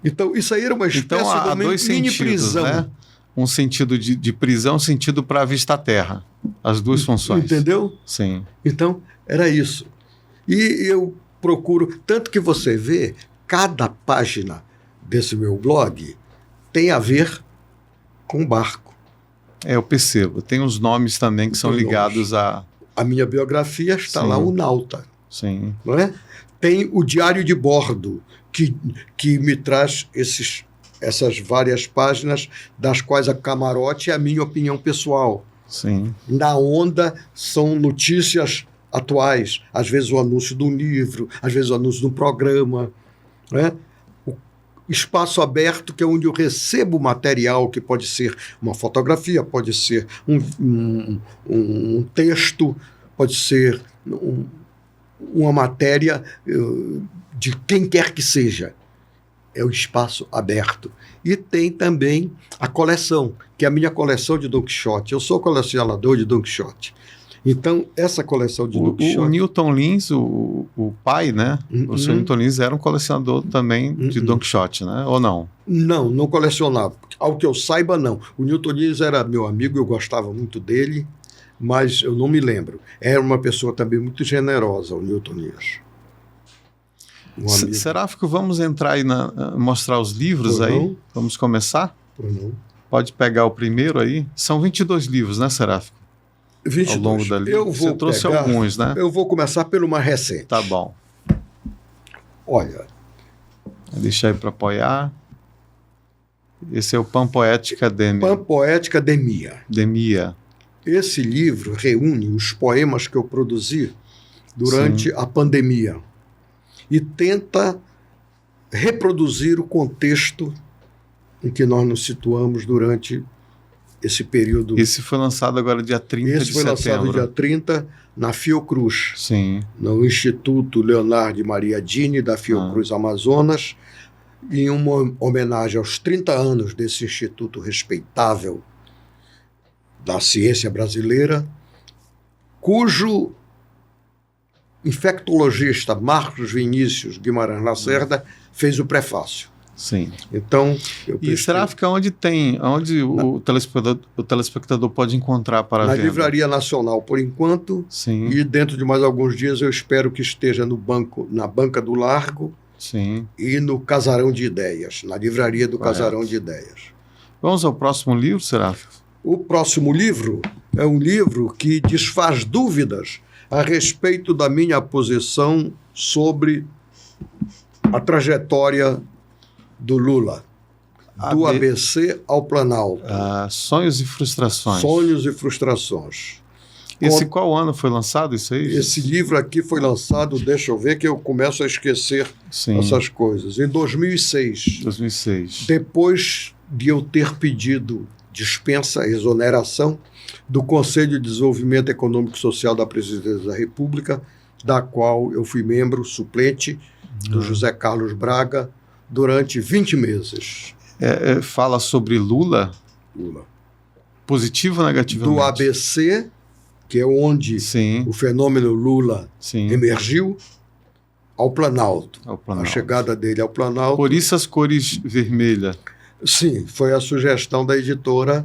Speaker 2: Então, isso aí era uma espécie
Speaker 1: Então, há
Speaker 2: de
Speaker 1: dois
Speaker 2: mini
Speaker 1: sentidos,
Speaker 2: prisão.
Speaker 1: né? Um sentido de prisão, um sentido para avistar a terra. As duas funções.
Speaker 2: Entendeu?
Speaker 1: Sim.
Speaker 2: Então, era isso. E eu procuro, tanto que você vê, cada página desse meu blog tem a ver com barco.
Speaker 1: Eu percebo. Tem os nomes também que são
Speaker 2: Tem
Speaker 1: ligados a...
Speaker 2: A minha biografia está
Speaker 1: Sim.
Speaker 2: lá, o Nauta.
Speaker 1: Sim.
Speaker 2: Não é? Tem o diário de bordo, que me traz essas várias páginas, das quais a camarote é a minha opinião pessoal.
Speaker 1: Sim.
Speaker 2: Na onda são notícias atuais, às vezes o anúncio do livro, às vezes o anúncio do programa. Né? O espaço aberto, que é onde eu recebo material, que pode ser uma fotografia, pode ser um texto, pode ser uma matéria de quem quer que seja. É o espaço aberto. E tem também a coleção, que é a minha coleção de Don Quixote. Eu sou colecionador de Don Quixote. Então, essa coleção de Don Quixote...
Speaker 1: O Newton Lins, o pai, né? O senhor Newton Lins era um colecionador também de Don Quixote, né? Ou não?
Speaker 2: Não colecionava. Ao que eu saiba, não. O Newton Lins era meu amigo, eu gostava muito dele, mas eu não me lembro. Era uma pessoa também muito generosa, o Newton Lins.
Speaker 1: Seráfico, vamos entrar aí mostrar os livros aí?
Speaker 2: Não.
Speaker 1: Vamos começar?
Speaker 2: Não.
Speaker 1: Pode pegar o primeiro aí. São 22 livros, né, Seráfico?
Speaker 2: 22.
Speaker 1: Ao longo da lista. Você trouxe alguns, né?
Speaker 2: Eu vou começar pelo mais recente.
Speaker 1: Tá bom.
Speaker 2: Olha.
Speaker 1: Deixa aí para apoiar. Esse é o Pampoética Demia.
Speaker 2: Pampoética
Speaker 1: Demia.
Speaker 2: Esse livro reúne os poemas que eu produzi durante a pandemia e tenta reproduzir o contexto em que nós nos situamos durante esse período.
Speaker 1: Esse foi lançado agora dia 30 de setembro.
Speaker 2: Esse foi lançado dia 30 na Fiocruz,
Speaker 1: Sim.
Speaker 2: no Instituto Leonardo Maria Dini da Fiocruz Amazonas, em uma homenagem aos 30 anos desse instituto respeitável da ciência brasileira, cujo infectologista Marcos Vinícius Guimarães Lacerda fez o prefácio.
Speaker 1: Sim.
Speaker 2: Então,
Speaker 1: e Seráfico, onde o telespectador pode encontrar para
Speaker 2: na
Speaker 1: venda?
Speaker 2: Livraria Nacional, por enquanto.
Speaker 1: Sim.
Speaker 2: E dentro de mais alguns dias eu espero que esteja na Banca do Largo.
Speaker 1: Sim.
Speaker 2: E no Casarão de Ideias, na livraria do Casarão de Ideias.
Speaker 1: Vamos ao próximo livro, Seráfico?
Speaker 2: O próximo livro é um livro que desfaz dúvidas a respeito da minha posição sobre a trajetória do Lula, do ABC ao Planalto.
Speaker 1: Sonhos e frustrações.
Speaker 2: Sonhos e frustrações.
Speaker 1: Qual ano foi lançado isso aí?
Speaker 2: Esse livro aqui foi lançado, deixa eu ver que eu começo a esquecer essas coisas, em 2006.
Speaker 1: 2006.
Speaker 2: Depois de eu ter pedido dispensa, exoneração do Conselho de Desenvolvimento Econômico e Social da Presidência da República, da qual eu fui membro suplente do José Carlos Braga durante 20 meses.
Speaker 1: Fala sobre Lula?
Speaker 2: Lula.
Speaker 1: Positivo ou negativamente?
Speaker 2: Do ABC, que é onde
Speaker 1: Sim.
Speaker 2: o fenômeno Lula
Speaker 1: Sim.
Speaker 2: emergiu, ao Planalto. A chegada dele ao Planalto.
Speaker 1: Por isso as cores vermelhas.
Speaker 2: Sim, foi a sugestão da editora.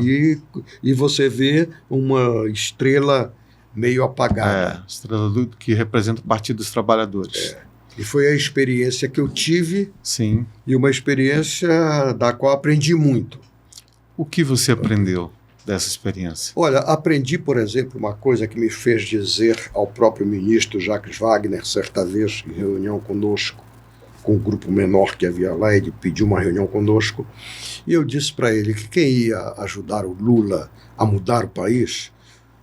Speaker 2: E você vê uma estrela meio apagada.
Speaker 1: Estrela que representa o Partido dos Trabalhadores.
Speaker 2: E foi a experiência que eu tive.
Speaker 1: Sim.
Speaker 2: E uma experiência da qual aprendi muito.
Speaker 1: O que você aprendeu dessa experiência?
Speaker 2: Olha, aprendi, por exemplo, uma coisa que me fez dizer ao próprio ministro Jacques Wagner, certa vez, em reunião conosco, com um grupo menor que havia lá, ele pediu uma reunião conosco, e eu disse para ele que quem ia ajudar o Lula a mudar o país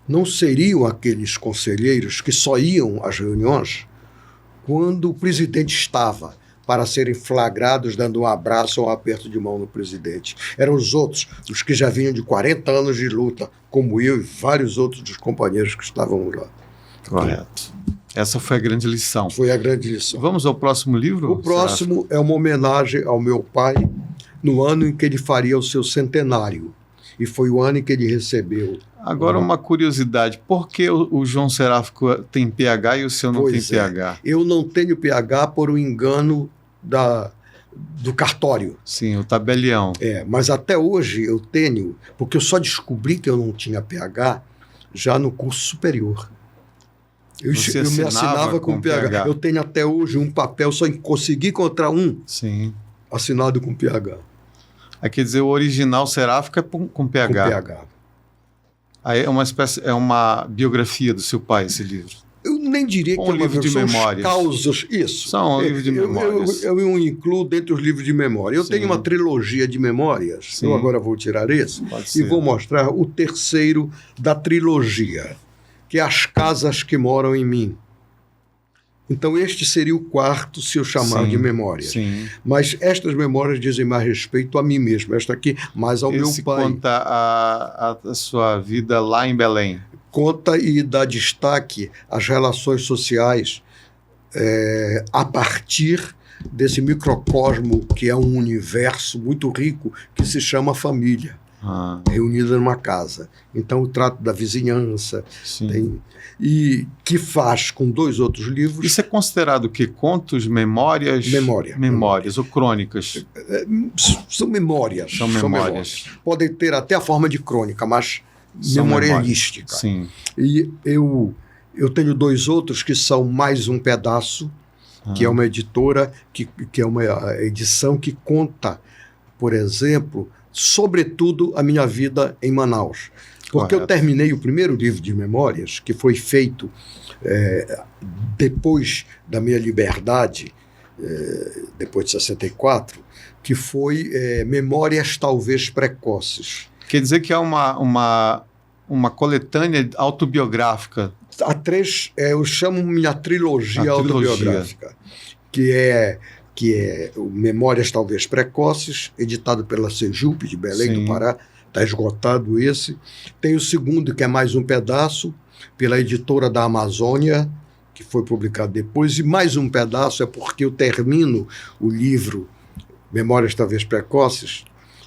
Speaker 2: não seriam aqueles conselheiros que só iam às reuniões quando o presidente estava, para serem flagrados dando um abraço ou um aperto de mão no presidente. Eram os outros, os que já vinham de 40 anos de luta, como eu e vários outros dos companheiros que estavam lá.
Speaker 1: Correto. Essa foi a grande lição.
Speaker 2: Foi a grande lição.
Speaker 1: Vamos ao próximo livro?
Speaker 2: O próximo é uma homenagem ao meu pai no ano em que ele faria o seu centenário. E foi o ano em que ele recebeu.
Speaker 1: Agora, uma curiosidade. Por que o João Seráfico tem PH e o seu não tem PH?
Speaker 2: Eu não tenho PH por um engano do cartório.
Speaker 1: Sim, o tabelião.
Speaker 2: Mas até hoje eu tenho, porque eu só descobri que eu não tinha PH já no curso superior. Eu me assinava com PH. Eu tenho até hoje um papel, só consegui encontrar um assinado com PH.
Speaker 1: Quer dizer, o original Seráfico é com PH.
Speaker 2: Com PH.
Speaker 1: Aí é uma biografia do seu pai, esse livro.
Speaker 2: Eu nem diria que é um
Speaker 1: livro de memórias.
Speaker 2: Causas, isso.
Speaker 1: São livros de memórias.
Speaker 2: Eu incluo dentro dos livros de memória. Eu tenho uma trilogia de memórias. Eu agora vou tirar esse e vou mostrar o terceiro da trilogia, que é As Casas que Moram em Mim. Então este seria o quarto, se eu chamar de memórias. Mas estas memórias dizem mais respeito a mim mesmo. Esta aqui, mais ao meu pai.
Speaker 1: Conta a sua vida lá em Belém.
Speaker 2: Conta e dá destaque às relações sociais a partir desse microcosmo que é um universo muito rico que se chama família, reunida numa casa. Então o trato da vizinhança e que faz com 2 outros livros.
Speaker 1: Isso é considerado que contos, memórias? Memórias ou crônicas?
Speaker 2: São memórias.
Speaker 1: São memórias.
Speaker 2: Podem ter até a forma de crônica, mas memorialística.
Speaker 1: Sim.
Speaker 2: E eu tenho 2 outros que são Mais um Pedaço, que é uma editora, que é uma edição que conta, por exemplo, sobretudo a minha vida em Manaus. Porque eu terminei o primeiro livro de memórias, que foi feito depois da minha liberdade, depois de 64, que foi Memórias Talvez Precoces.
Speaker 1: Quer dizer que é uma coletânea autobiográfica.
Speaker 2: Há 3, eu chamo minha trilogia autobiográfica, que é o Memórias Talvez Precoces, editado pela Sejup de Belém do Pará. Está esgotado esse. Tem o segundo, que é Mais um Pedaço, pela editora da Amazônia, que foi publicado depois. E Mais um Pedaço é porque eu termino o livro Memórias Talvez Precoces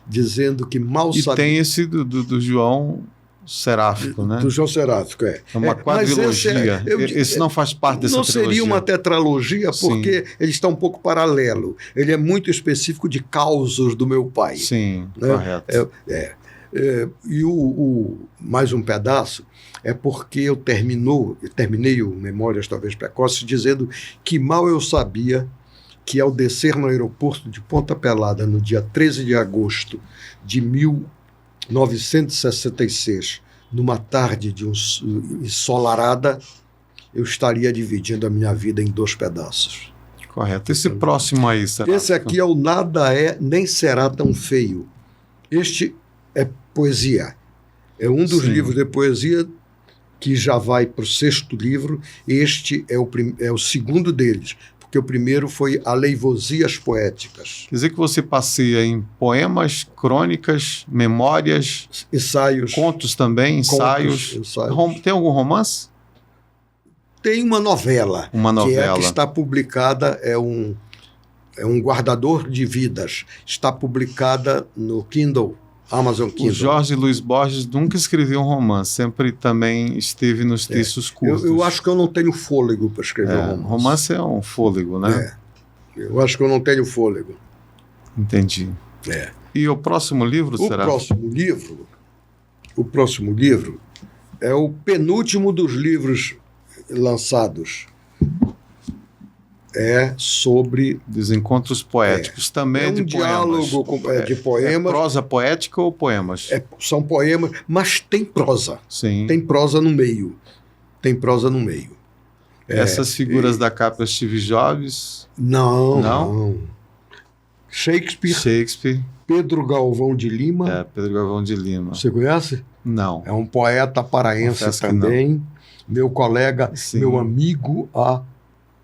Speaker 2: dizendo que mal sabia...
Speaker 1: E tem esse do João Seráfico, né?
Speaker 2: Do João Seráfico,
Speaker 1: É uma quadrilogia. Esse não faz parte dessa trilogia.
Speaker 2: Não seria uma tetralogia, porque ele está um pouco paralelo. Ele é muito específico de causos do meu pai.
Speaker 1: Sim, correto.
Speaker 2: E o Mais um Pedaço é porque eu terminei o Memórias Talvez Precoces dizendo que mal eu sabia que ao descer no aeroporto de Ponta Pelada no dia 13 de agosto de 1966, numa tarde ensolarada, eu estaria dividindo a minha vida em 2 pedaços.
Speaker 1: Correto. Esse próximo aí, será?
Speaker 2: Esse aqui é o Nada É Nem Será Tão Feio. Este é poesia. É um dos livros de poesia que já vai para o 6º livro. Este é o segundo deles, porque o primeiro foi Aleivosias Poéticas.
Speaker 1: Quer dizer que você passeia em poemas, crônicas, memórias,
Speaker 2: Ensaios.
Speaker 1: contos também, ensaios. Tem algum romance?
Speaker 2: Tem uma novela.
Speaker 1: Uma novela.
Speaker 2: Que está publicada, é um guardador de vidas. Está publicada no Kindle, Amazon Kindle.
Speaker 1: O Jorge Luiz Borges nunca escreveu um romance, sempre também esteve nos textos curtos.
Speaker 2: Eu acho que eu não tenho fôlego para escrever um romance.
Speaker 1: Romance é um fôlego, né?
Speaker 2: Eu acho que eu não tenho fôlego.
Speaker 1: Entendi. E o próximo livro será? O próximo livro é o penúltimo dos livros lançados. É sobre... Dos encontros poéticos. Também é de
Speaker 2: diálogo de poemas.
Speaker 1: É prosa poética ou poemas?
Speaker 2: São poemas, mas tem prosa.
Speaker 1: Sim.
Speaker 2: Tem prosa no meio.
Speaker 1: Essas figuras da capa, Steve Jobs?
Speaker 2: Não. Shakespeare. Pedro Galvão de Lima.
Speaker 1: Pedro Galvão de Lima.
Speaker 2: Você conhece?
Speaker 1: Não.
Speaker 2: É um poeta paraense também. Meu colega, meu amigo há,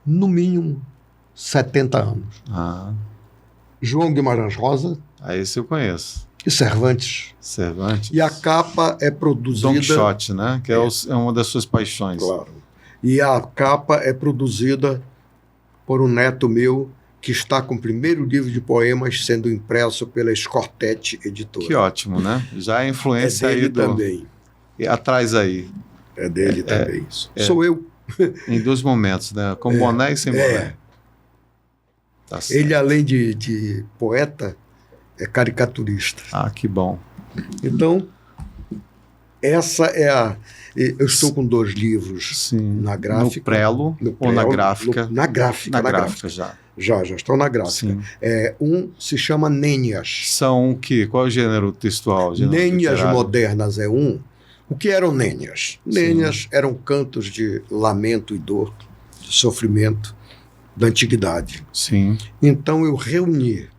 Speaker 2: no mínimo, 70 anos. João Guimarães Rosa.
Speaker 1: Esse eu conheço.
Speaker 2: E Cervantes. E a capa é produzida...
Speaker 1: Don Quixote, né? Que é uma das suas paixões.
Speaker 2: Claro. E a capa é produzida por um neto meu que está com o primeiro livro de poemas sendo impresso pela Escortete Editora.
Speaker 1: Que ótimo, né? Já a influência
Speaker 2: dele
Speaker 1: aí
Speaker 2: também.
Speaker 1: E atrás aí.
Speaker 2: É dele também. Sou eu.
Speaker 1: Em dois momentos, né? Com boné e sem boné. Tá certo.
Speaker 2: Ele, além de poeta, é caricaturista.
Speaker 1: Que bom.
Speaker 2: Então, essa é a... Eu estou com 2 livros na gráfica.
Speaker 1: No Prelo ou na gráfica?
Speaker 2: Na gráfica.
Speaker 1: Na gráfica já.
Speaker 2: Já estão na gráfica.
Speaker 1: Sim.
Speaker 2: Um se chama Nênias.
Speaker 1: São o quê? Qual é o gênero textual?
Speaker 2: Nênias modernas é um. O que eram nênias? Nênias eram cantos de lamento e dor, de sofrimento da antiguidade.
Speaker 1: Sim.
Speaker 2: Então eu reuni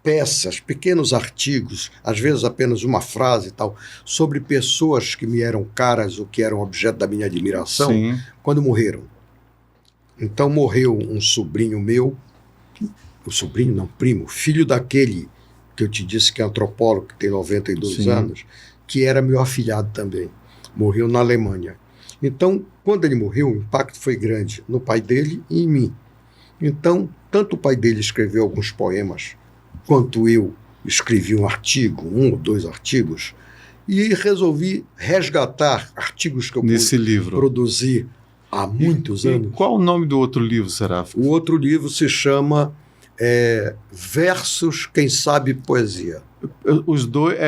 Speaker 2: peças, pequenos artigos, às vezes apenas uma frase e tal, sobre pessoas que me eram caras ou que eram objeto da minha admiração, quando morreram. Então morreu um sobrinho meu, primo, filho daquele que eu te disse que é antropólogo, que tem 92 anos, que era meu afilhado também. Morreu na Alemanha. Então, quando ele morreu, o impacto foi grande no pai dele e em mim. Então, tanto o pai dele escreveu alguns poemas, quanto eu escrevi um artigo, 1 ou 2 artigos, e resolvi resgatar artigos que eu produzi há muitos anos.
Speaker 1: Qual o nome do outro livro, Seráfico?
Speaker 2: O outro livro se chama Versos, Quem Sabe Poesia.
Speaker 1: Os dois,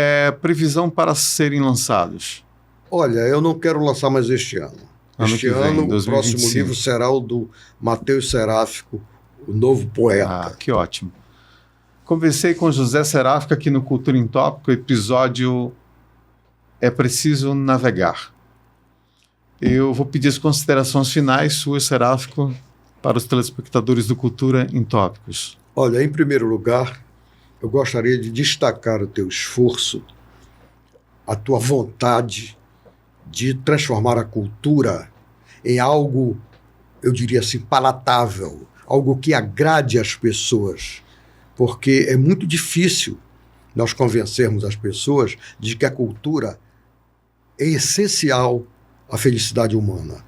Speaker 1: previsão para serem lançados?
Speaker 2: Olha, eu não quero lançar mais este ano. Este ano, o próximo livro será o do Mateus Seráfico, o novo poeta.
Speaker 1: Que ótimo. Conversei com José Seráfico aqui no Cultura em Tópico, episódio É Preciso Navegar. Eu vou pedir as considerações finais suas, Seráfico, para os telespectadores do Cultura em Tópicos.
Speaker 2: Olha, em primeiro lugar, eu gostaria de destacar o teu esforço, a tua vontade de transformar a cultura em algo, eu diria assim, palatável, algo que agrade as pessoas, porque é muito difícil nós convencermos as pessoas de que a cultura é essencial à felicidade humana.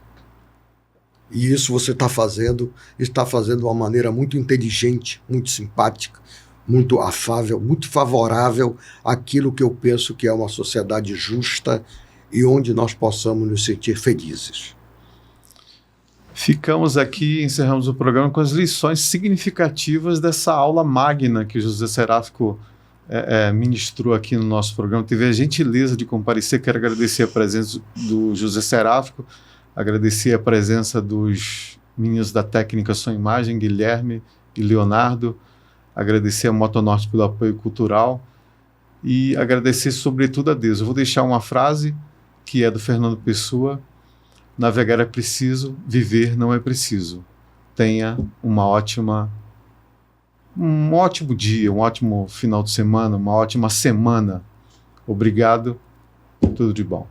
Speaker 2: E isso você está fazendo de uma maneira muito inteligente, muito simpática, muito afável, muito favorável àquilo que eu penso que é uma sociedade justa e onde nós possamos nos sentir felizes.
Speaker 1: Ficamos aqui, encerramos o programa com as lições significativas dessa aula magna que o José Seráfico ministrou aqui no nosso programa. Teve a gentileza de comparecer. Quero agradecer a presença do José Seráfico, agradecer a presença dos meninos da técnica Som Imagem, Guilherme e Leonardo, agradecer a Motonorte pelo apoio cultural e agradecer sobretudo a Deus. Eu vou deixar uma frase que é do Fernando Pessoa: navegar é preciso, viver não é preciso. Tenha um ótimo dia, um ótimo final de semana, uma ótima semana. Obrigado, tudo de bom.